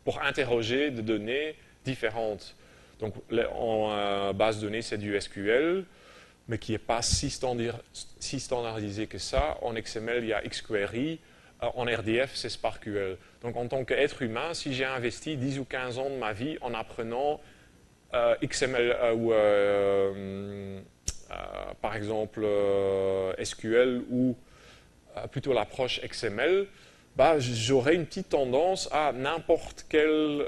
pour interroger des données différentes. Donc en base de données, c'est du SQL, mais qui n'est pas si standardisé que ça. En XML, il y a XQuery. En RDF, c'est SparkQL. Donc en tant qu'être humain, si j'ai investi 10 ou 15 ans de ma vie en apprenant XML ou par exemple SQL ou plutôt l'approche XML, bah, j'aurai une petite tendance à n'importe quelle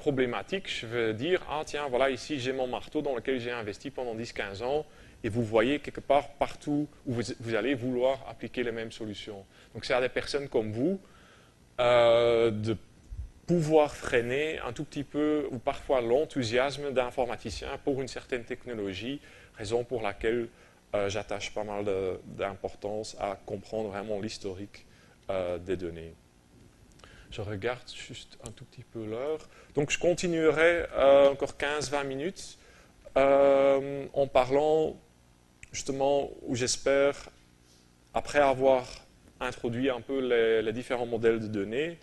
problématique. Je vais dire, ah tiens, voilà, ici j'ai mon marteau dans lequel j'ai investi pendant 10-15 ans, et vous voyez quelque part partout où vous allez vouloir appliquer les mêmes solutions. Donc c'est à des personnes comme vous de pouvoir freiner un tout petit peu, ou parfois l'enthousiasme d'informaticiens pour une certaine technologie, raison pour laquelle j'attache pas mal d'importance à comprendre vraiment l'historique des données. Je regarde juste un tout petit peu l'heure. Donc je continuerai encore 15-20 minutes en parlant justement, où j'espère, après avoir introduit un peu les différents modèles de données,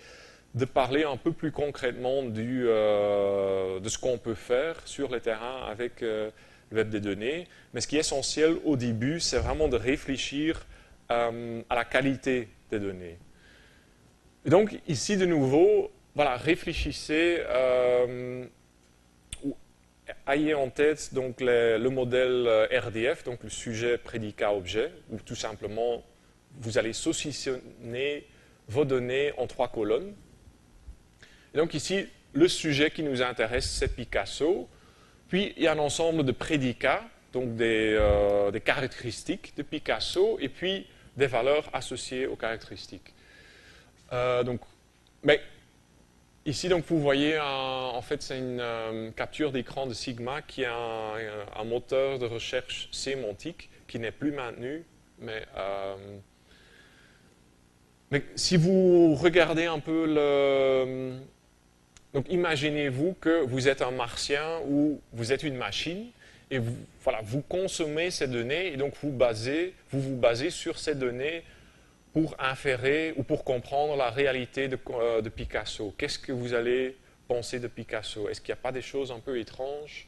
de parler un peu plus concrètement de ce qu'on peut faire sur le terrain avec le web des données. Mais ce qui est essentiel au début, c'est vraiment de réfléchir à la qualité des données. Et donc ici de nouveau, voilà, réfléchissez, ayez en tête donc le modèle RDF, donc le sujet prédicat objet, où tout simplement vous allez saucissonner vos données en 3 colonnes. Et donc ici, le sujet qui nous intéresse, c'est Picasso. Puis il y a un ensemble de prédicats, donc des caractéristiques de Picasso, et puis des valeurs associées aux caractéristiques. Mais ici, donc, vous voyez, en fait, c'est une capture d'écran de Sigma qui est un moteur de recherche sémantique qui n'est plus maintenu. Mais si vous regardez un peu le... Donc, imaginez-vous que vous êtes un martien ou vous êtes une machine et vous, voilà, vous consommez ces données et donc vous vous basez sur ces données pour inférer ou pour comprendre la réalité de Picasso. Qu'est-ce que vous allez penser de Picasso? Est-ce qu'il n'y a pas des choses un peu étranges?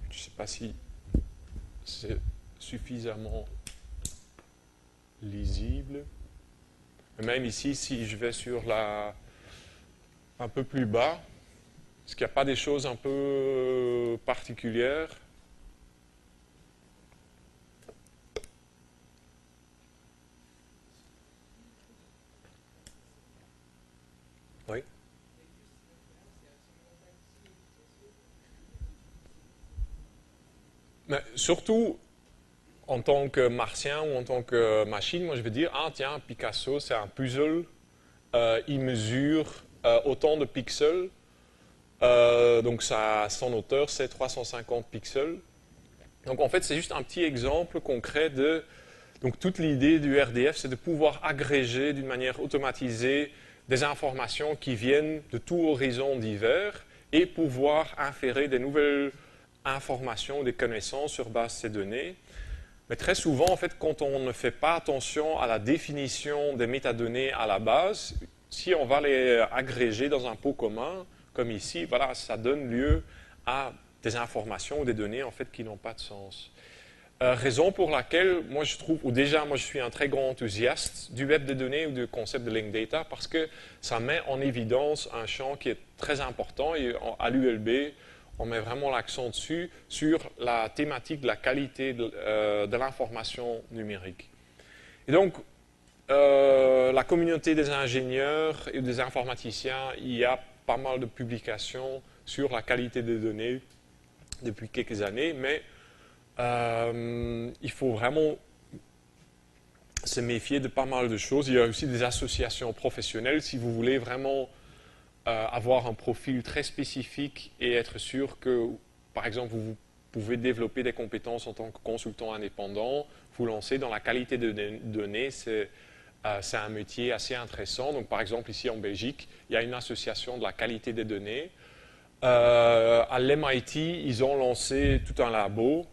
Je ne sais pas si c'est suffisamment lisible. Même ici, si je vais sur un peu plus bas, est-ce qu'il n'y a pas des choses un peu particulières? Oui. Mais surtout, en tant que martien ou en tant que machine, moi je vais dire, ah tiens, Picasso, c'est un puzzle, il mesure autant de pixels, donc son hauteur c'est 350 pixels. Donc en fait, c'est juste un petit exemple concret de... Donc toute l'idée du RDF, c'est de pouvoir agréger d'une manière automatisée des informations qui viennent de tout horizon divers et pouvoir inférer des nouvelles informations, des connaissances sur base de ces données. Mais très souvent, en fait, quand on ne fait pas attention à la définition des métadonnées à la base, si on va les agréger dans un pot commun, comme ici, voilà, ça donne lieu à des informations ou des données en fait, qui n'ont pas de sens. Raison pour laquelle, moi je trouve, ou déjà moi je suis un très grand enthousiaste du web des données ou du concept de linked data parce que ça met en évidence un champ qui est très important et à l'ULB, on met vraiment l'accent dessus, sur la thématique de la qualité de l'information numérique. Et donc, la communauté des ingénieurs et des informaticiens y a pas mal de publications sur la qualité des données depuis quelques années, mais il faut vraiment se méfier de pas mal de choses. Il y a aussi des associations professionnelles. Si vous voulez vraiment avoir un profil très spécifique et être sûr que, par exemple, vous pouvez développer des compétences en tant que consultant indépendant, vous lancer dans la qualité de données, c'est un métier assez intéressant. Donc, par exemple, ici en Belgique, il y a une association de la qualité des données. À l'MIT, ils ont lancé tout un labo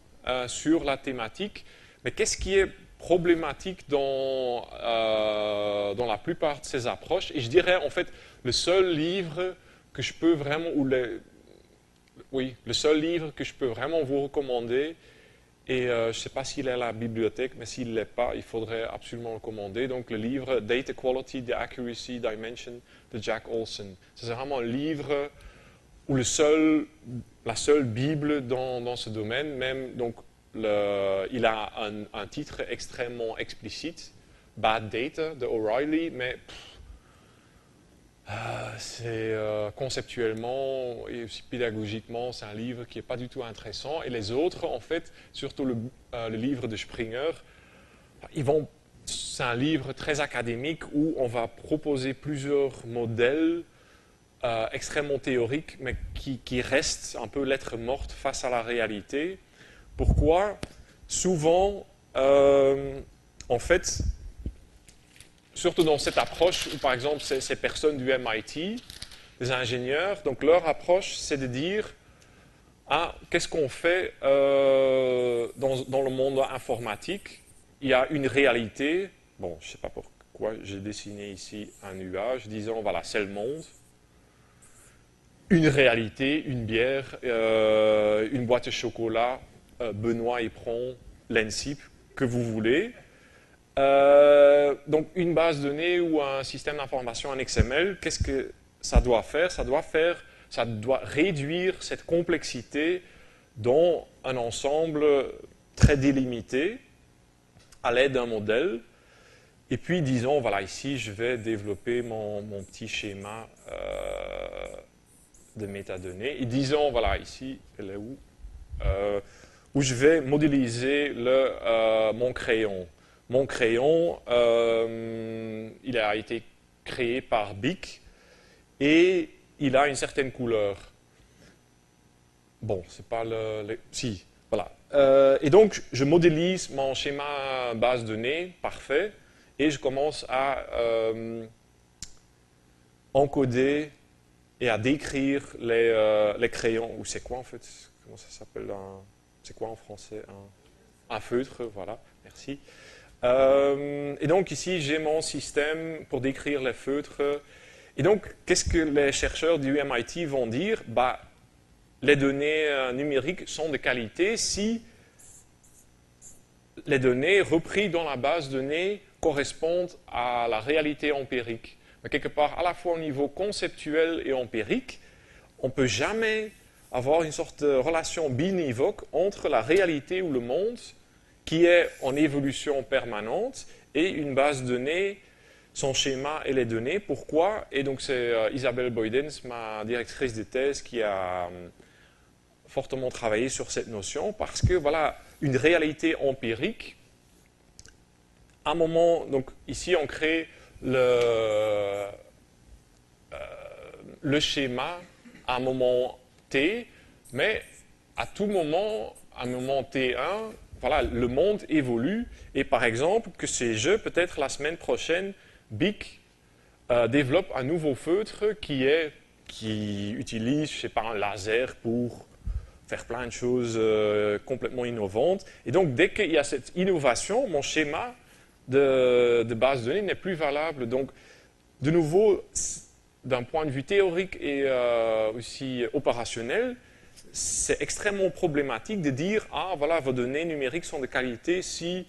sur la thématique. Mais qu'est-ce qui est problématique dans la plupart de ces approches? Et je dirais, en fait, le seul livre que je peux vraiment, le seul livre que je peux vraiment vous recommander, et je ne sais pas s'il est à la bibliothèque, mais s'il ne l'est pas, il faudrait absolument le commander. Donc le livre Data Quality, The Accuracy Dimension de Jack Olson. C'est vraiment un livre ou la seule Bible dans ce domaine. Même, donc, il a un titre extrêmement explicite, Bad Data de O'Reilly, mais c'est conceptuellement et aussi pédagogiquement, c'est un livre qui n'est pas du tout intéressant. Et les autres, en fait, surtout le livre de Springer, c'est un livre très académique où on va proposer plusieurs modèles extrêmement théoriques, mais qui restent un peu lettre morte face à la réalité. Pourquoi? Souvent, en fait, surtout dans cette approche où, par exemple, ces personnes du MIT, des ingénieurs, donc leur approche, c'est de dire qu'est-ce qu'on fait dans le monde informatique? Il y a une réalité. Bon, je ne sais pas pourquoi j'ai dessiné ici un nuage, disons, voilà, c'est le monde. Une réalité, une bière, une boîte de chocolat, Benoît Éperon, l'ENSIP, que vous voulez. Donc une base de données ou un système d'information en XML, qu'est-ce que ça doit faire? Ça doit réduire cette complexité dans un ensemble très délimité à l'aide d'un modèle. Et puis disons, voilà, ici je vais développer mon petit schéma de métadonnées. Et disons, voilà, ici, elle est où je vais modéliser mon crayon. Mon crayon, il a été créé par Bic et il a une certaine couleur. Bon, c'est pas si, voilà. Et donc, je modélise mon schéma base de données parfait et je commence à encoder et à décrire les crayons. Ou c'est quoi en fait? Comment ça s'appelle? C'est quoi en français? Un feutre, voilà, merci. Et donc ici, j'ai mon système pour décrire les feutres. Et donc, qu'est-ce que les chercheurs du MIT vont dire? Les données numériques sont de qualité si les données reprises dans la base de données correspondent à la réalité empirique. Mais quelque part, à la fois au niveau conceptuel et empirique, on ne peut jamais avoir une sorte de relation binivoque entre la réalité ou le monde qui est en évolution permanente et une base de données, son schéma et les données. Pourquoi? Et donc c'est Isabelle Boydens, ma directrice de thèse, qui a fortement travaillé sur cette notion, parce que voilà, une réalité empirique, à un moment, donc ici on crée le schéma à un moment t, mais à tout moment, à un moment t1, voilà, le monde évolue, et par exemple, que sais-je, peut-être la semaine prochaine, Bic développe un nouveau feutre qui utilise, je sais pas, un laser pour faire plein de choses complètement innovantes. Et donc, dès qu'il y a cette innovation, mon schéma de base de données n'est plus valable. Donc, de nouveau, d'un point de vue théorique et aussi opérationnel, c'est extrêmement problématique de dire « Ah, voilà, vos données numériques sont de qualité si,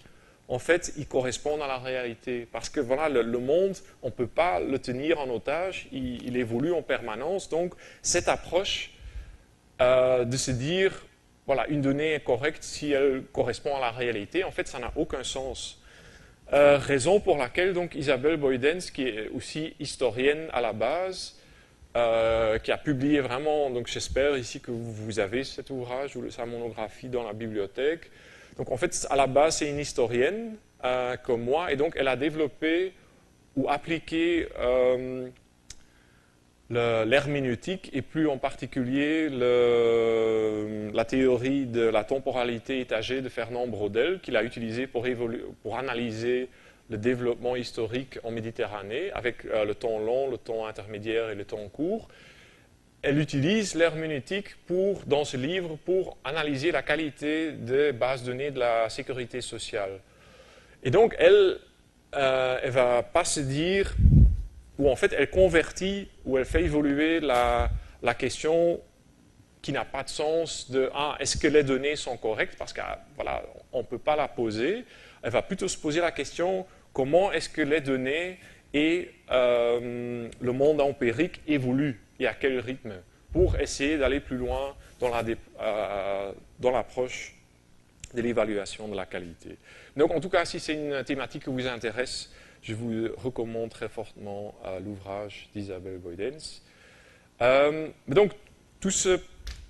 en fait, ils correspondent à la réalité. » Parce que, voilà, le monde, on ne peut pas le tenir en otage, il évolue en permanence. Donc, cette approche de se dire « Voilà, une donnée est correcte si elle correspond à la réalité », en fait, ça n'a aucun sens. Raison pour laquelle, donc, Isabelle Boydens, qui est aussi historienne à la base, qui a publié vraiment, donc j'espère ici que vous avez cet ouvrage ou sa monographie dans la bibliothèque. Donc en fait, à la base, c'est une historienne comme moi, et donc elle a développé ou appliqué l'herméneutique et plus en particulier la théorie de la temporalité étagée de Fernand Braudel qu'il a utilisé pour analyser le développement historique en Méditerranée avec le temps long, le temps intermédiaire et le temps court. Elle utilise l'herméneutique dans ce livre pour analyser la qualité des bases de données de la sécurité sociale. Et donc elle ne va pas se dire, ou en fait elle convertit, ou elle fait évoluer la question qui n'a pas de sens de est-ce que les données sont correctes, parce qu'on voilà, ne peut pas la poser. Elle va plutôt se poser la question comment est-ce que les données et le monde empirique évoluent et à quel rythme, pour essayer d'aller plus loin dans l'approche de l'évaluation de la qualité. Donc en tout cas, si c'est une thématique qui vous intéresse, je vous recommande très fortement l'ouvrage d'Isabelle Boydens. Donc tout ce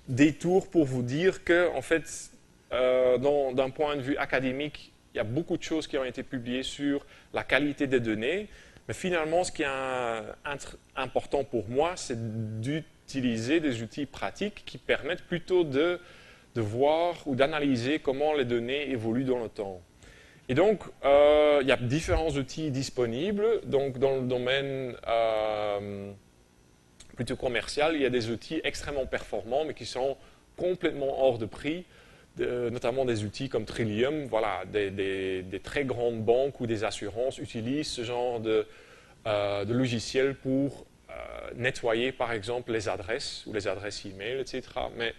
détour pour vous dire que, en fait, d'un point de vue académique, il y a beaucoup de choses qui ont été publiées sur la qualité des données, mais finalement, ce qui est important pour moi, c'est d'utiliser des outils pratiques qui permettent plutôt de voir ou d'analyser comment les données évoluent dans le temps. Et donc, il y a différents outils disponibles. Donc, dans le domaine plutôt commercial, il y a des outils extrêmement performants, mais qui sont complètement hors de prix, notamment des outils comme Trillium. Voilà, des très grandes banques ou des assurances utilisent ce genre de logiciel pour nettoyer, par exemple, les adresses ou les adresses e-mail, etc. Mais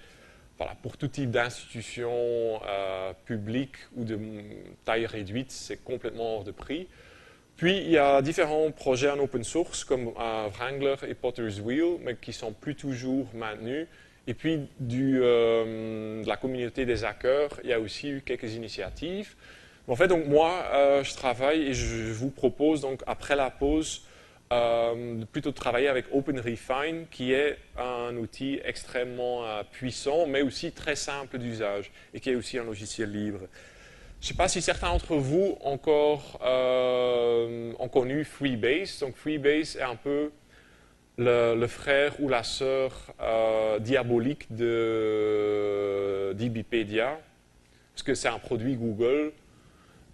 voilà, pour tout type d'institution publique ou de taille réduite, c'est complètement hors de prix. Puis, il y a différents projets en open source comme Wrangler et Potter's Wheel, mais qui ne sont plus toujours maintenus. Et puis, de la communauté des hackers, il y a aussi eu quelques initiatives. En fait, donc, moi, je travaille et je vous propose, donc, après la pause, de plutôt travailler avec OpenRefine, qui est un outil extrêmement puissant, mais aussi très simple d'usage, et qui est aussi un logiciel libre. Je ne sais pas si certains d'entre vous encore ont connu Freebase. Donc Freebase est un peu le frère ou la sœur diabolique de DBpedia, parce que c'est un produit Google.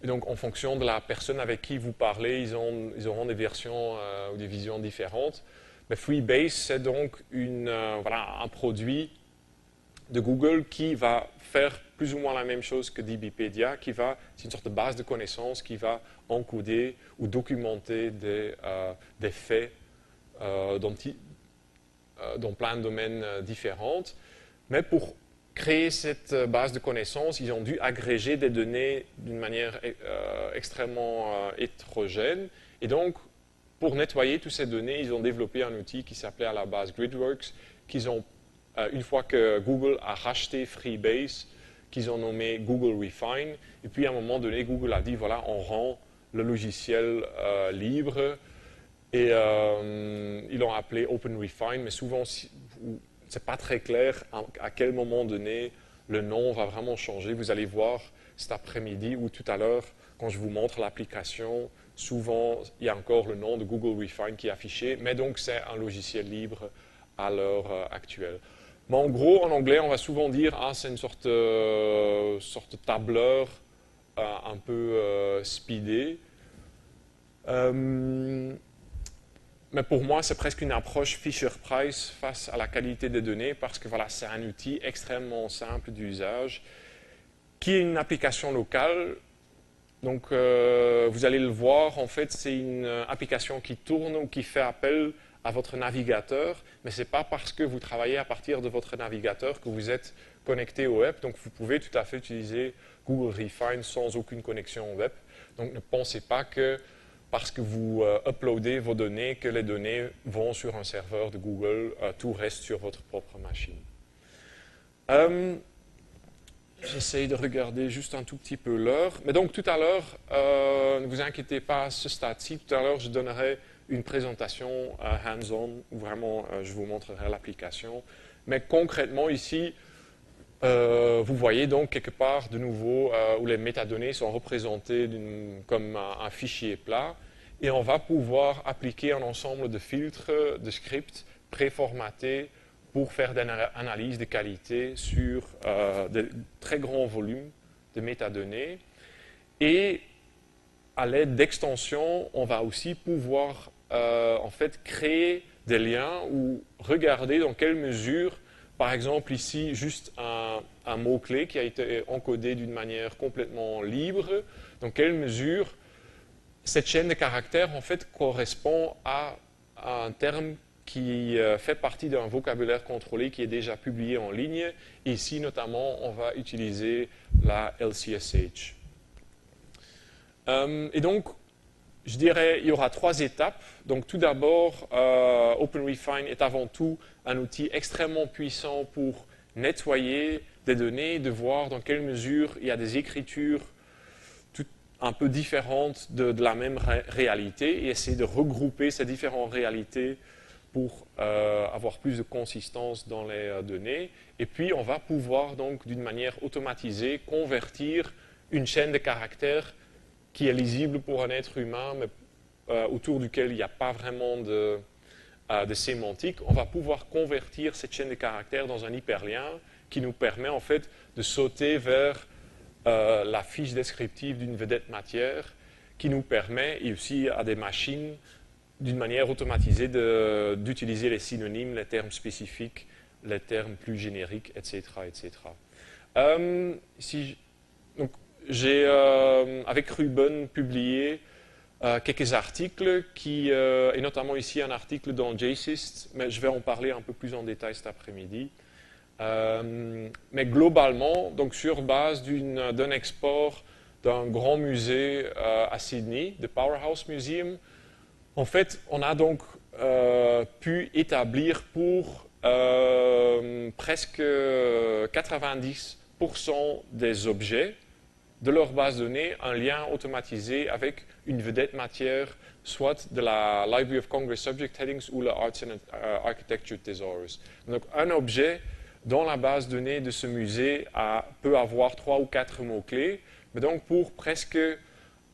Et donc en fonction de la personne avec qui vous parlez, ils auront des versions ou des visions différentes. Mais Freebase, c'est donc un produit de Google qui va faire plus ou moins la même chose que DBpedia, c'est une sorte de base de connaissances qui va encoder ou documenter des faits dans plein de domaines différents. Mais pour créer cette base de connaissances, ils ont dû agréger des données d'une manière extrêmement hétérogène. Et donc, pour nettoyer toutes ces données, ils ont développé un outil qui s'appelait à la base Gridworks, qu'ils ont une fois que Google a racheté Freebase, qu'ils ont nommé Google Refine. Et puis à un moment donné, Google a dit, voilà, on rend le logiciel libre. Et ils l'ont appelé OpenRefine, mais souvent, ce n'est pas très clair à quel moment donné le nom va vraiment changer. Vous allez voir cet après-midi ou tout à l'heure, quand je vous montre l'application, souvent, il y a encore le nom de Google Refine qui est affiché, mais donc c'est un logiciel libre à l'heure actuelle. Mais en gros, en anglais, on va souvent dire c'est une sorte de tableur un peu speedé. Mais pour moi, c'est presque une approche Fisher-Price face à la qualité des données parce que voilà, c'est un outil extrêmement simple d'usage qui est une application locale. Donc, vous allez le voir, en fait, c'est une application qui tourne ou qui fait appel à votre navigateur, mais ce n'est pas parce que vous travaillez à partir de votre navigateur que vous êtes connecté au web. Donc, vous pouvez tout à fait utiliser Google Refine sans aucune connexion au web. Donc, ne pensez pas que parce que vous uploadez vos données, que les données vont sur un serveur de Google, tout reste sur votre propre machine. J'essaye de regarder juste un tout petit peu l'heure. Mais donc tout à l'heure, ne vous inquiétez pas à ce stade-ci, tout à l'heure je donnerai une présentation hands-on où vraiment je vous montrerai l'application. Mais concrètement ici, vous voyez donc quelque part de nouveau où les métadonnées sont représentées comme un fichier plat et on va pouvoir appliquer un ensemble de filtres, de scripts préformatés pour faire des analyses de qualité sur de très grands volumes de métadonnées. Et à l'aide d'extensions, on va aussi pouvoir en fait créer des liens ou regarder dans quelle mesure, par exemple ici, juste un mot-clé qui a été encodé d'une manière complètement libre, dans quelle mesure cette chaîne de caractères en fait correspond à un terme qui fait partie d'un vocabulaire contrôlé qui est déjà publié en ligne. Ici, notamment, on va utiliser la LCSH. Et donc, je dirais il y aura 3 étapes. Donc, tout d'abord, OpenRefine est avant tout un outil extrêmement puissant pour nettoyer des données, de voir dans quelle mesure il y a des écritures un peu différentes de la même réalité et essayer de regrouper ces différentes réalités pour avoir plus de consistance dans les données. Et puis, on va pouvoir donc, d'une manière automatisée, convertir une chaîne de caractères qui est lisible pour un être humain, mais autour duquel il n'y a pas vraiment de sémantique. On va pouvoir convertir cette chaîne de caractères dans un hyperlien qui nous permet en fait de sauter vers la fiche descriptive d'une vedette matière, qui nous permet, et aussi à des machines, d'une manière automatisée d'utiliser les synonymes, les termes spécifiques, les termes plus génériques, etc. etc. Donc, j'ai, avec Ruben, publié quelques articles, et notamment ici un article dans JSIST, mais je vais en parler un peu plus en détail cet après-midi. Mais globalement, donc sur base d'un export d'un grand musée à Sydney, le Powerhouse Museum, en fait, on a donc pu établir pour presque 90% des objets de leur base de données un lien automatisé avec une vedette matière, soit de la Library of Congress Subject Headings ou le Arts and Architecture Thesaurus. Donc un objet dans la base de données de ce musée peut avoir 3 ou 4 mots-clés, mais donc pour presque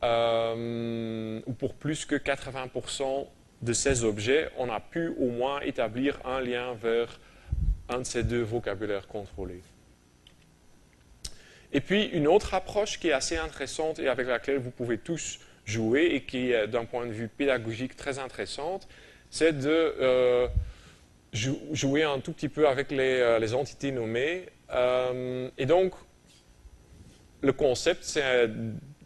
ou pour plus que 80% de ces objets, on a pu au moins établir un lien vers un de ces 2 vocabulaires contrôlés. Et puis une autre approche qui est assez intéressante et avec laquelle vous pouvez tous jouer et qui est d'un point de vue pédagogique très intéressante, c'est de jouer un tout petit peu avec les entités nommées. Et donc, le concept, c'est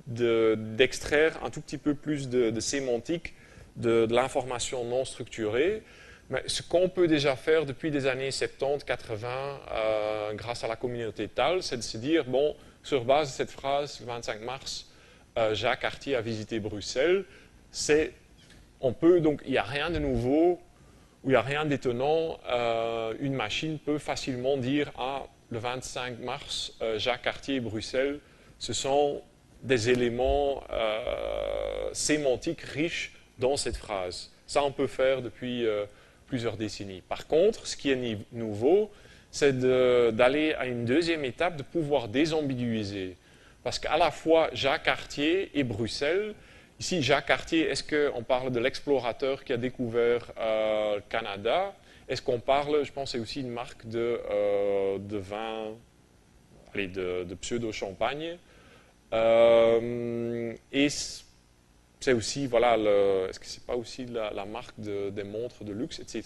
d'extraire un tout petit peu plus de sémantique de l'information non structurée. Mais ce qu'on peut déjà faire depuis des années 70-80, grâce à la communauté TAL, c'est de se dire, bon, sur base de cette phrase, le 25 mars, Jacques Cartier a visité Bruxelles, on peut donc, il n'y a rien de nouveau, où il n'y a rien d'étonnant, une machine peut facilement dire « Ah, le 25 mars, Jacques Cartier et Bruxelles, ce sont des éléments sémantiques riches dans cette phrase. » Ça, on peut faire depuis plusieurs décennies. Par contre, ce qui est nouveau, c'est d'aller à une deuxième étape, de pouvoir désambiguïser. Parce qu'à la fois Jacques Cartier et Bruxelles, ici, Jacques Cartier, est-ce qu'on parle de l'explorateur qui a découvert le Canada? Est-ce qu'on parle, je pense, c'est aussi une marque de vin, allez, de pseudo-champagne. Et c'est aussi, voilà, est-ce que c'est pas aussi la marque des montres de luxe, etc.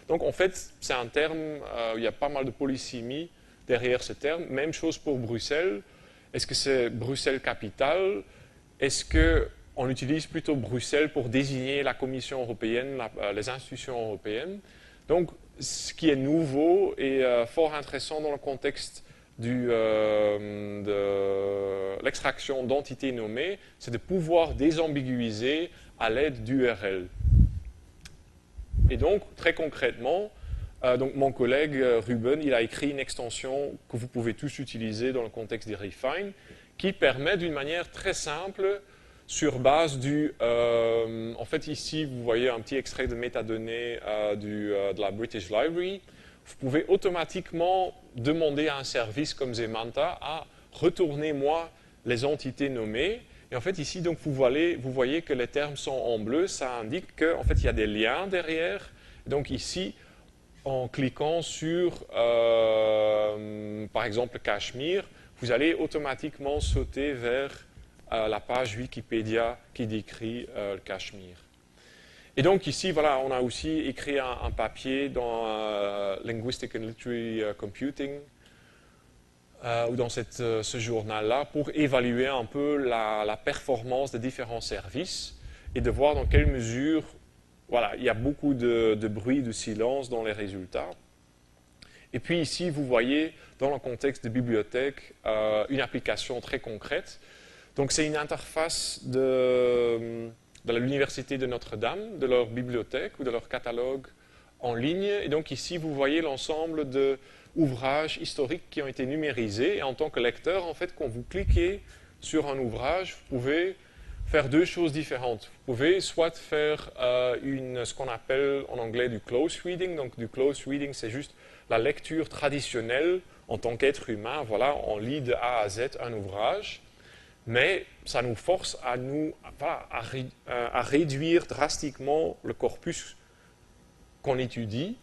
Donc, en fait, c'est un terme, il y a pas mal de polysémie derrière ce terme. Même chose pour Bruxelles. Est-ce que c'est Bruxelles capitale? Est-ce qu'on utilise plutôt Bruxelles pour désigner la Commission européenne, les institutions européennes? Donc, ce qui est nouveau et fort intéressant dans le contexte de l'extraction d'entités nommées, c'est de pouvoir désambiguïser à l'aide d'URL. Et donc, très concrètement, donc mon collègue Ruben, il a écrit une extension que vous pouvez tous utiliser dans le contexte des Refine, qui permet d'une manière très simple sur base en fait ici vous voyez un petit extrait de métadonnées de la British Library. Vous pouvez automatiquement demander à un service comme Zemanta à retourner moi les entités nommées. Et en fait ici donc vous voyez que les termes sont en bleu, ça indique qu'en fait il y a des liens derrière. Donc ici en cliquant sur par exemple Cachemire, vous allez automatiquement sauter vers la page Wikipédia qui décrit le Cachemire. Et donc ici, voilà, on a aussi écrit un papier dans Linguistic and Literary Computing, ou dans ce journal-là, pour évaluer un peu la performance des différents services et de voir dans quelle mesure, voilà, il y a beaucoup de bruit, de silence dans les résultats. Et puis ici, vous voyez, dans le contexte de bibliothèque, une application très concrète. Donc c'est une interface de l'Université de Notre-Dame, de leur bibliothèque ou de leur catalogue en ligne. Et donc ici, vous voyez l'ensemble d'ouvrages historiques qui ont été numérisés. Et en tant que lecteur, en fait, quand vous cliquez sur un ouvrage, vous pouvez faire deux choses différentes. Vous pouvez soit faire ce qu'on appelle en anglais du close reading. Donc du close reading, c'est juste la lecture traditionnelle en tant qu'être humain. Voilà, on lit de A à Z un ouvrage. Mais ça nous force à réduire drastiquement le corpus qu'on étudie.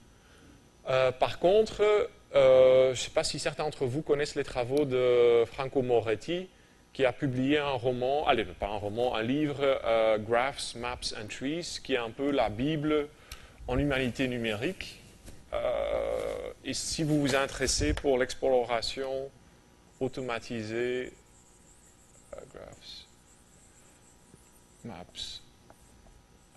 Par contre, je ne sais pas si certains d'entre vous connaissent les travaux de Franco Moretti, qui a publié un roman, pas un roman, un livre, Graphs, Maps and Trees, qui est un peu la Bible en humanité numérique. Et si vous vous intéressez pour l'exploration automatisée, Graphs, Maps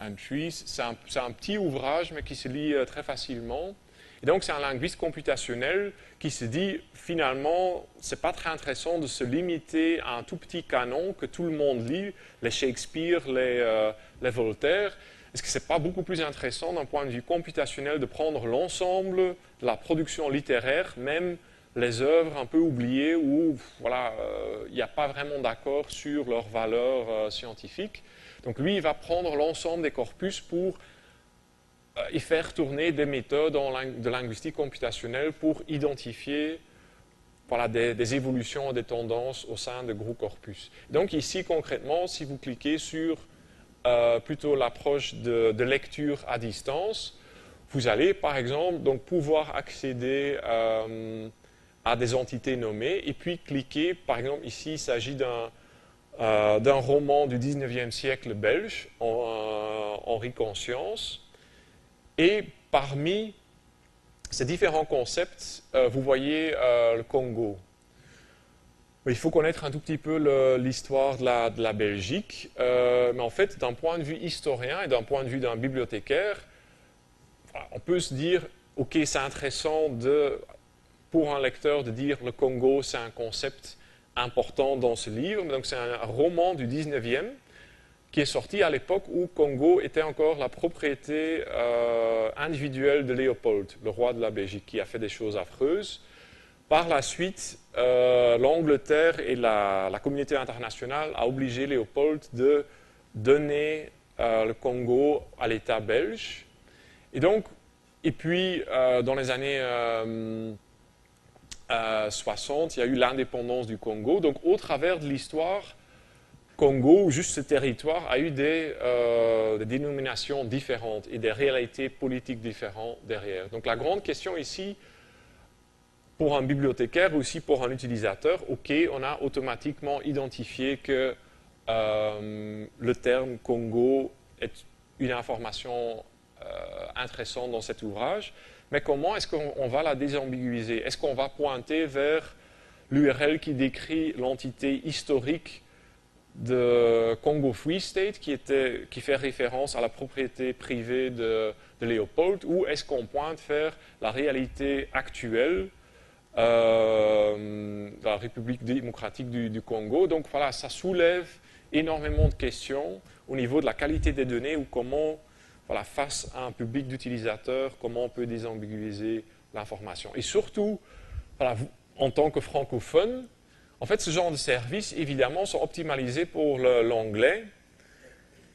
and Trees. C'est un petit ouvrage, mais qui se lit très facilement. Et donc, c'est un linguiste computationnel qui se dit, finalement, c'est pas très intéressant de se limiter à un tout petit canon que tout le monde lit, les Shakespeare, les Voltaire. Est-ce que c'est pas beaucoup plus intéressant d'un point de vue computationnel de prendre l'ensemble de la production littéraire, même les œuvres un peu oubliées où voilà, il n'y a pas vraiment d'accord sur leur valeur scientifique. Donc lui, il va prendre l'ensemble des corpus pour y faire tourner des méthodes de linguistique computationnelle pour identifier voilà, des évolutions, des tendances au sein de gros corpus. Donc ici, concrètement, si vous cliquez sur plutôt l'approche de lecture à distance, vous allez, par exemple, donc, pouvoir accéder à des entités nommées, et puis cliquer, par exemple, ici, il s'agit d'un roman du 19e siècle belge, Henri Conscience, et parmi ces différents concepts, vous voyez le Congo. Il faut connaître un tout petit peu l'histoire de la Belgique, mais en fait, d'un point de vue historien et d'un point de vue d'un bibliothécaire, on peut se dire, ok, c'est intéressant pour un lecteur de dire le Congo, c'est un concept important dans ce livre. Donc c'est un roman du 19e qui est sorti à l'époque où Congo était encore la propriété individuelle de Léopold, le roi de la Belgique, qui a fait des choses affreuses. Par la suite, l'Angleterre et la communauté internationale a obligé Léopold de donner le Congo à l'État belge. Et puis, dans les années 60, il y a eu l'indépendance du Congo. Donc, au travers de l'histoire, Congo, juste ce territoire, a eu des dénominations différentes et des réalités politiques différentes derrière. Donc, la grande question ici, pour un bibliothécaire ou aussi pour un utilisateur, ok, on a automatiquement identifié que le terme Congo est une information intéressante dans cet ouvrage, mais comment est-ce qu'on va la désambiguïser? Est-ce qu'on va pointer vers l'URL qui décrit l'entité historique de Congo Free State qui fait référence à la propriété privée de Léopold, ou est-ce qu'on pointe vers la réalité actuelle de la République démocratique du Congo? Donc voilà, ça soulève énormément de questions au niveau de la qualité des données ou comment, voilà, face à un public d'utilisateurs, comment on peut désambiguïser l'information. Et surtout, voilà, vous, en tant que francophone, en fait, ce genre de services, évidemment, sont optimalisés pour l'anglais.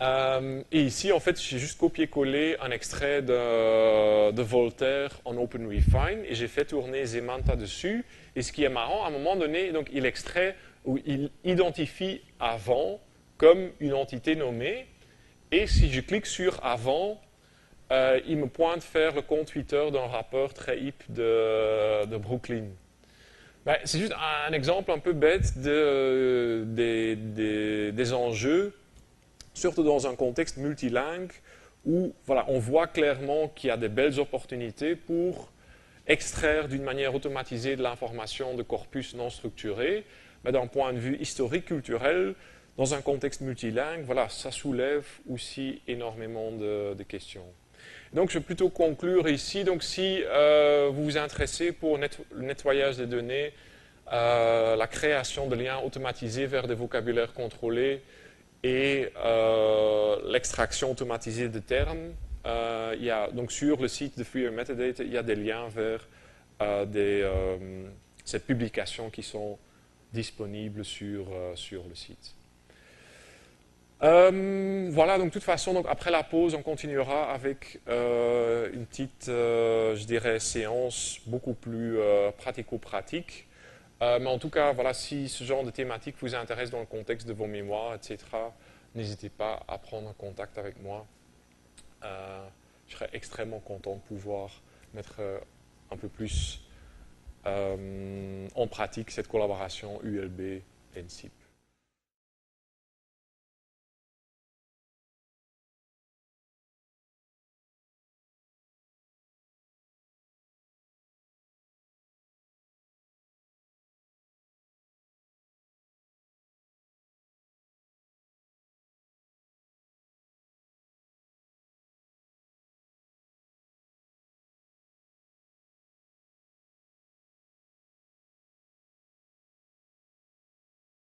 Et ici, en fait, j'ai juste copié-collé un extrait de Voltaire en OpenRefine et j'ai fait tourner Zemanta dessus. Et ce qui est marrant, à un moment donné, donc, il extrait ou il identifie avant comme une entité nommée. Et si je clique sur avant, il me pointe vers le compte Twitter d'un rappeur très hip de Brooklyn. Ben, c'est juste un exemple un peu bête des enjeux, surtout dans un contexte multilingue où voilà, on voit clairement qu'il y a des belles opportunités pour extraire d'une manière automatisée de l'information de corpus non structurés, mais d'un point de vue historique, culturel, dans un contexte multilingue, voilà, ça soulève aussi énormément de questions. Donc, je vais plutôt conclure ici. Donc, si vous vous intéressez pour le nettoyage des données, la création de liens automatisés vers des vocabulaires contrôlés et l'extraction automatisée de termes, il y a, donc sur le site de Freer Metadata, il y a des liens vers ces publications qui sont disponibles sur le site. Voilà, donc de toute façon, donc après la pause, on continuera avec une petite, je dirais, séance beaucoup plus pratico-pratique. Mais en tout cas, voilà, si ce genre de thématique vous intéresse dans le contexte de vos mémoires, etc., n'hésitez pas à prendre contact avec moi. Je serais extrêmement content de pouvoir mettre un peu plus en pratique cette collaboration ULB-NCIP.